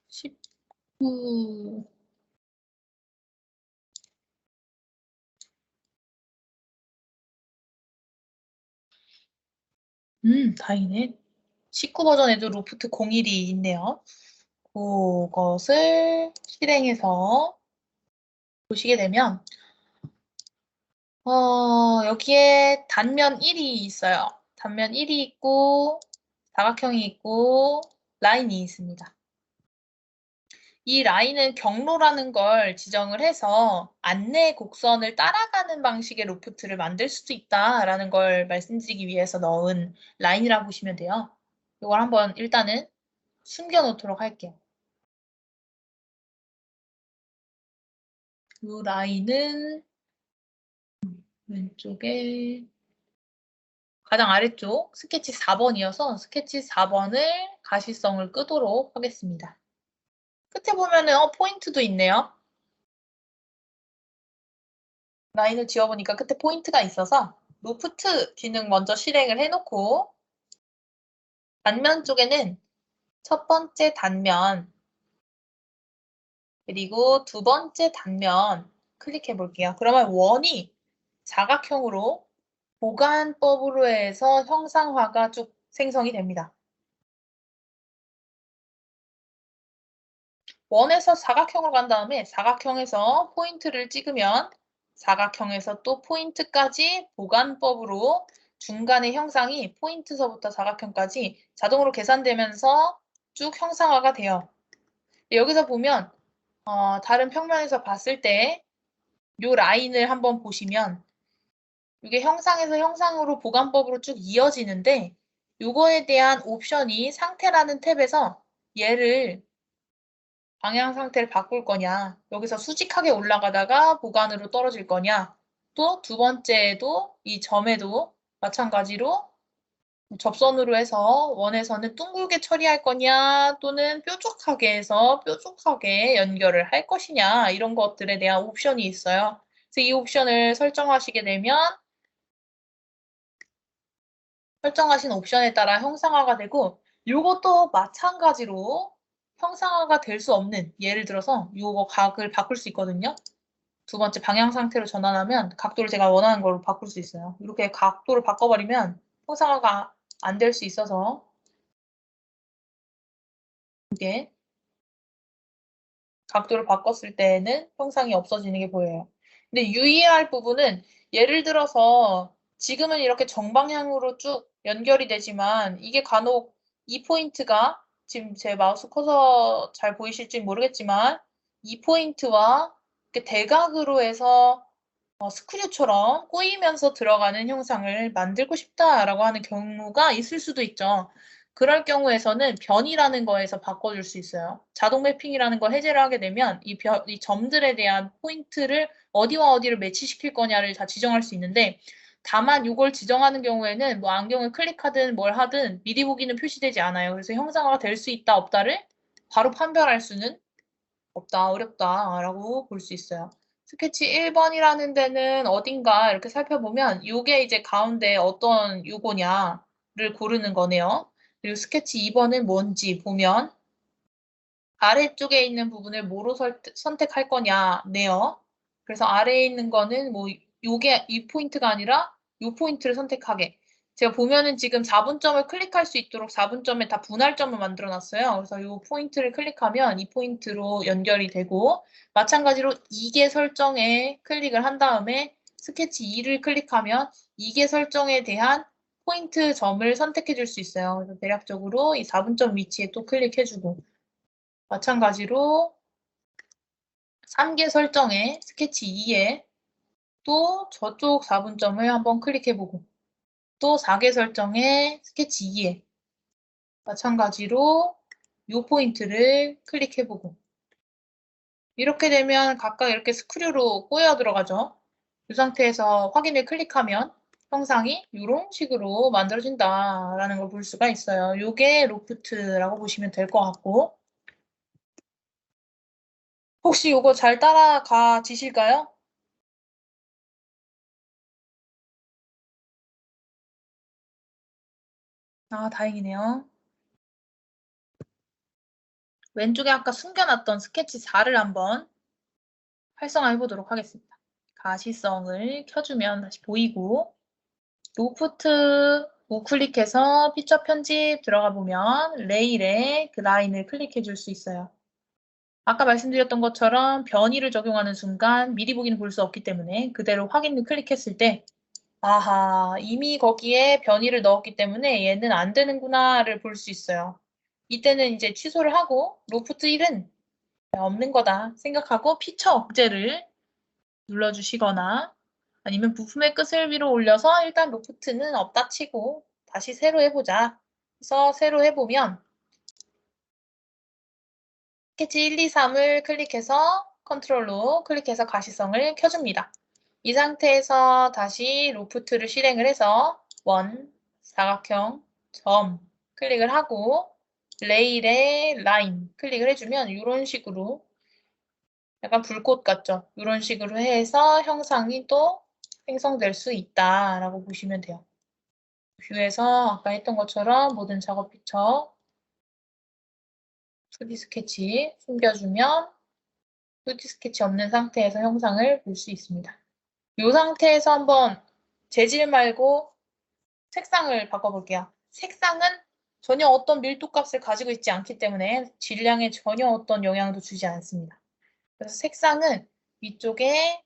19 다행이네. 19 버전에도 로프트 01이 있네요. 그것을 실행해서 보시게 되면 여기에 단면 1이 있어요. 단면 1이 있고 사각형이 있고 라인이 있습니다. 이 라인은 경로라는 걸 지정을 해서 안내 곡선을 따라가는 방식의 로프트를 만들 수도 있다라는 걸 말씀드리기 위해서 넣은 라인이라고 보시면 돼요. 이걸 한번 일단은 숨겨놓도록 할게요. 이 라인은 왼쪽에 가장 아래쪽 스케치 4번이어서 스케치 4번을 가시성을 끄도록 하겠습니다. 끝에 보면은 포인트도 있네요. 라인을 지워보니까 끝에 포인트가 있어서 로프트 기능 먼저 실행을 해놓고 단면 쪽에는 첫 번째 단면 그리고 두 번째 단면 클릭해 볼게요. 그러면 원이 사각형으로 보관법으로 해서 형상화가 쭉 생성이 됩니다. 원에서 사각형으로 간 다음에 사각형에서 포인트를 찍으면 사각형에서 또 포인트까지 보관법으로 중간의 형상이 포인트서부터 사각형까지 자동으로 계산되면서 쭉 형상화가 돼요. 여기서 보면 다른 평면에서 봤을 때 이 라인을 한번 보시면 이게 형상에서 형상으로 보관법으로 쭉 이어지는데 이거에 대한 옵션이 상태라는 탭에서 얘를 방향 상태를 바꿀 거냐, 여기서 수직하게 올라가다가 보관으로 떨어질 거냐, 또 두 번째에도 이 점에도 마찬가지로 접선으로 해서 원에서는 둥글게 처리할 거냐 또는 뾰족하게 해서 뾰족하게 연결을 할 것이냐 이런 것들에 대한 옵션이 있어요. 그래서 이 옵션을 설정하시게 되면 설정하신 옵션에 따라 형상화가 되고 이것도 마찬가지로 형상화가 될 수 없는 예를 들어서 이거 각을 바꿀 수 있거든요. 두 번째 방향 상태로 전환하면 각도를 제가 원하는 걸로 바꿀 수 있어요. 이렇게 각도를 바꿔버리면 형상화가 안 될 수 있어서 이게 각도를 바꿨을 때는 형상이 없어지는 게 보여요. 근데 유의할 부분은 예를 들어서 지금은 이렇게 정방향으로 쭉 연결이 되지만 이게 간혹 이 포인트가 지금 제 마우스 커서 잘 보이실지 모르겠지만 이 포인트와 이렇게 대각으로 해서 스크류처럼 꼬이면서 들어가는 형상을 만들고 싶다라고 하는 경우가 있을 수도 있죠. 그럴 경우에서는 변이라는 거에서 바꿔줄 수 있어요. 자동 매핑이라는 거 해제를 하게 되면 이 점들에 대한 포인트를 어디와 어디를 매치시킬 거냐를 다 지정할 수 있는데 다만 이걸 지정하는 경우에는 뭐 안경을 클릭하든 뭘 하든 미리 보기는 표시되지 않아요. 그래서 형상화가 될 수 있다 없다를 바로 판별할 수는 없다, 어렵다라고 볼 수 있어요. 스케치 1번이라는 데는 어딘가 이렇게 살펴보면 이게 이제 가운데 어떤 요거냐를 고르는 거네요. 그리고 스케치 2번은 뭔지 보면 아래쪽에 있는 부분을 뭐로 선택할 거냐네요. 그래서 아래에 있는 거는 뭐 요게 이 포인트가 아니라 요 포인트를 선택하게. 제가 보면은 지금 4분점을 클릭할 수 있도록 4분점에 다 분할점을 만들어 놨어요. 그래서 요 포인트를 클릭하면 이 포인트로 연결이 되고 마찬가지로 이계 설정에 클릭을 한 다음에 스케치 2를 클릭하면 이계 설정에 대한 포인트 점을 선택해 줄 수 있어요. 그래서 대략적으로 이 4분점 위치에 또 클릭해 주고 마찬가지로 3개 설정에 스케치 2에 또 저쪽 4분점을 한번 클릭해보고 또 4개 설정에 스케치 2에 마찬가지로 이 포인트를 클릭해보고 이렇게 되면 각각 이렇게 스크류로 꼬여 들어가죠. 이 상태에서 확인을 클릭하면 형상이 이런 식으로 만들어진다라는 걸 볼 수가 있어요. 이게 로프트라고 보시면 될 것 같고 혹시 이거 잘 따라가 지실까요? 아, 다행이네요. 왼쪽에 아까 숨겨놨던 스케치 4를 한번 활성화해 보도록 하겠습니다. 가시성을 켜주면 다시 보이고 로프트 우클릭해서 피처 편집 들어가 보면 레일에 그 라인을 클릭해 줄 수 있어요. 아까 말씀드렸던 것처럼 변이를 적용하는 순간 미리 보기는 볼 수 없기 때문에 그대로 확인을 클릭했을 때 아하, 이미 거기에 변이를 넣었기 때문에 얘는 안 되는구나를 볼 수 있어요. 이때는 이제 취소를 하고 로프트 1은 없는 거다 생각하고 피처 억제를 눌러주시거나 아니면 부품의 끝을 위로 올려서 일단 로프트는 없다 치고 다시 새로 해보자. 그래서 새로 해보면 스케치 1, 2, 3을 클릭해서 컨트롤로 클릭해서 가시성을 켜줍니다. 이 상태에서 다시 로프트를 실행을 해서 원, 사각형, 점 클릭을 하고 레일에 라인 클릭을 해주면 이런 식으로 약간 불꽃 같죠? 이런 식으로 해서 형상이 또 생성될 수 있다라고 보시면 돼요. 뷰에서 아까 했던 것처럼 모든 작업 피처 2D 스케치 숨겨주면 2D 스케치 없는 상태에서 형상을 볼 수 있습니다. 이 상태에서 한번 재질 말고 색상을 바꿔볼게요. 색상은 전혀 어떤 밀도값을 가지고 있지 않기 때문에 질량에 전혀 어떤 영향도 주지 않습니다. 그래서 색상은 위쪽에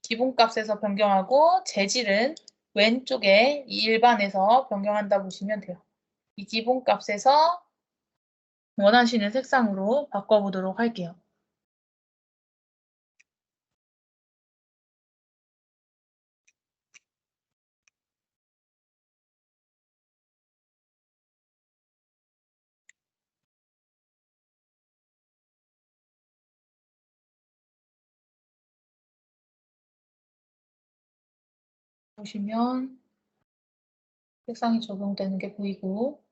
기본값에서 변경하고 재질은 왼쪽에 일반에서 변경한다 보시면 돼요. 이 기본값에서 원하시는 색상으로 바꿔보도록 할게요. 보시면 색상이 적용되는 게 보이고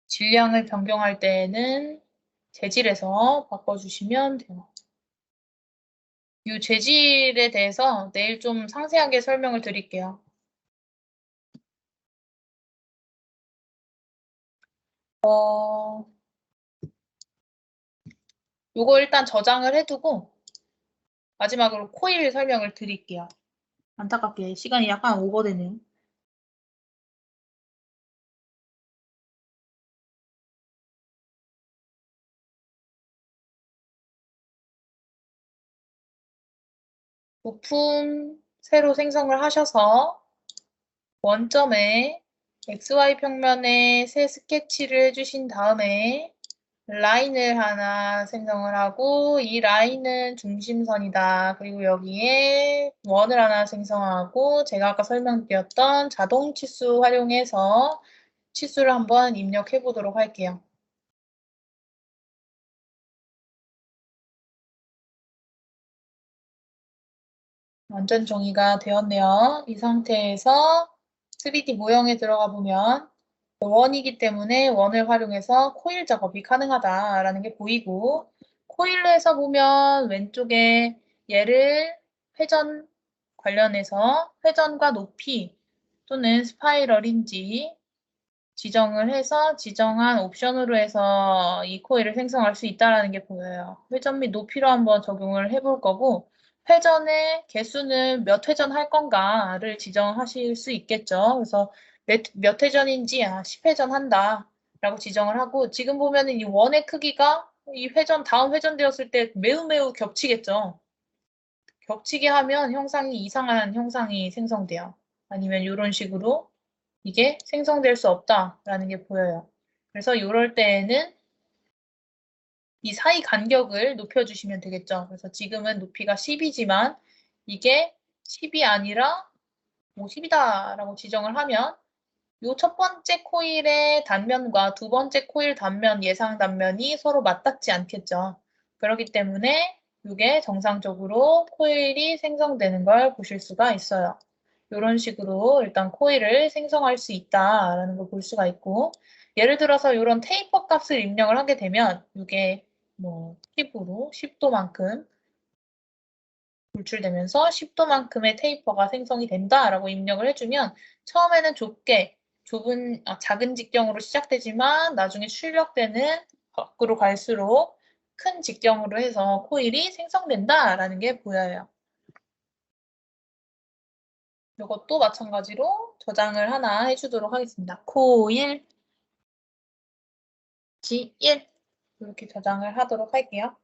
질량을 변경할 때에는 재질에서 바꿔주시면 돼요. 이 재질에 대해서 내일 좀 상세하게 설명을 드릴게요. 요거 일단 저장을 해두고 마지막으로 코일 설명을 드릴게요. 안타깝게 시간이 약간 오버되네요. 부품 새로 생성을 하셔서 원점에 XY 평면에 새 스케치를 해주신 다음에 라인을 하나 생성을 하고 이 라인은 중심선이다. 그리고 여기에 원을 하나 생성하고 제가 아까 설명드렸던 자동 치수 활용해서 치수를 한번 입력해 보도록 할게요. 완전 정의가 되었네요. 이 상태에서 3D 모형에 들어가 보면 원이기 때문에 원을 활용해서 코일 작업이 가능하다라는 게 보이고 코일에서 보면 왼쪽에 얘를 회전 관련해서 회전과 높이 또는 스파이럴인지 지정을 해서 지정한 옵션으로 해서 이 코일을 생성할 수 있다는 게 보여요. 회전 및 높이로 한번 적용을 해볼 거고 회전의 개수는 몇 회전 할 건가를 지정하실 수 있겠죠. 그래서 몇 회전인지 10회전 한다 라고 지정을 하고 지금 보면은 이 원의 크기가 이 회전 다음 회전 되었을 때 매우 겹치겠죠. 겹치게 하면 형상이 이상한 형상이 생성돼요. 아니면 이런 식으로 이게 생성될 수 없다라는 게 보여요. 그래서 이럴 때에는 이 사이 간격을 높여주시면 되겠죠. 그래서 지금은 높이가 10이지만 이게 10이 아니라 50이다라고 지정을 하면 이 첫 번째 코일의 단면과 두 번째 코일 단면, 예상 단면이 서로 맞닿지 않겠죠. 그렇기 때문에 이게 정상적으로 코일이 생성되는 걸 보실 수가 있어요. 이런 식으로 일단 코일을 생성할 수 있다라는 걸 볼 수가 있고 예를 들어서 이런 테이퍼 값을 입력을 하게 되면 이게 뭐 10으로 10도만큼 돌출되면서 10도만큼의 테이퍼가 생성이 된다라고 입력을 해주면 처음에는 작은 직경으로 시작되지만 나중에 출력되는 밖으로 갈수록 큰 직경으로 해서 코일이 생성된다라는 게 보여요. 이것도 마찬가지로 저장을 하나 해주도록 하겠습니다. 코일 G1 이렇게 저장을 하도록 할게요.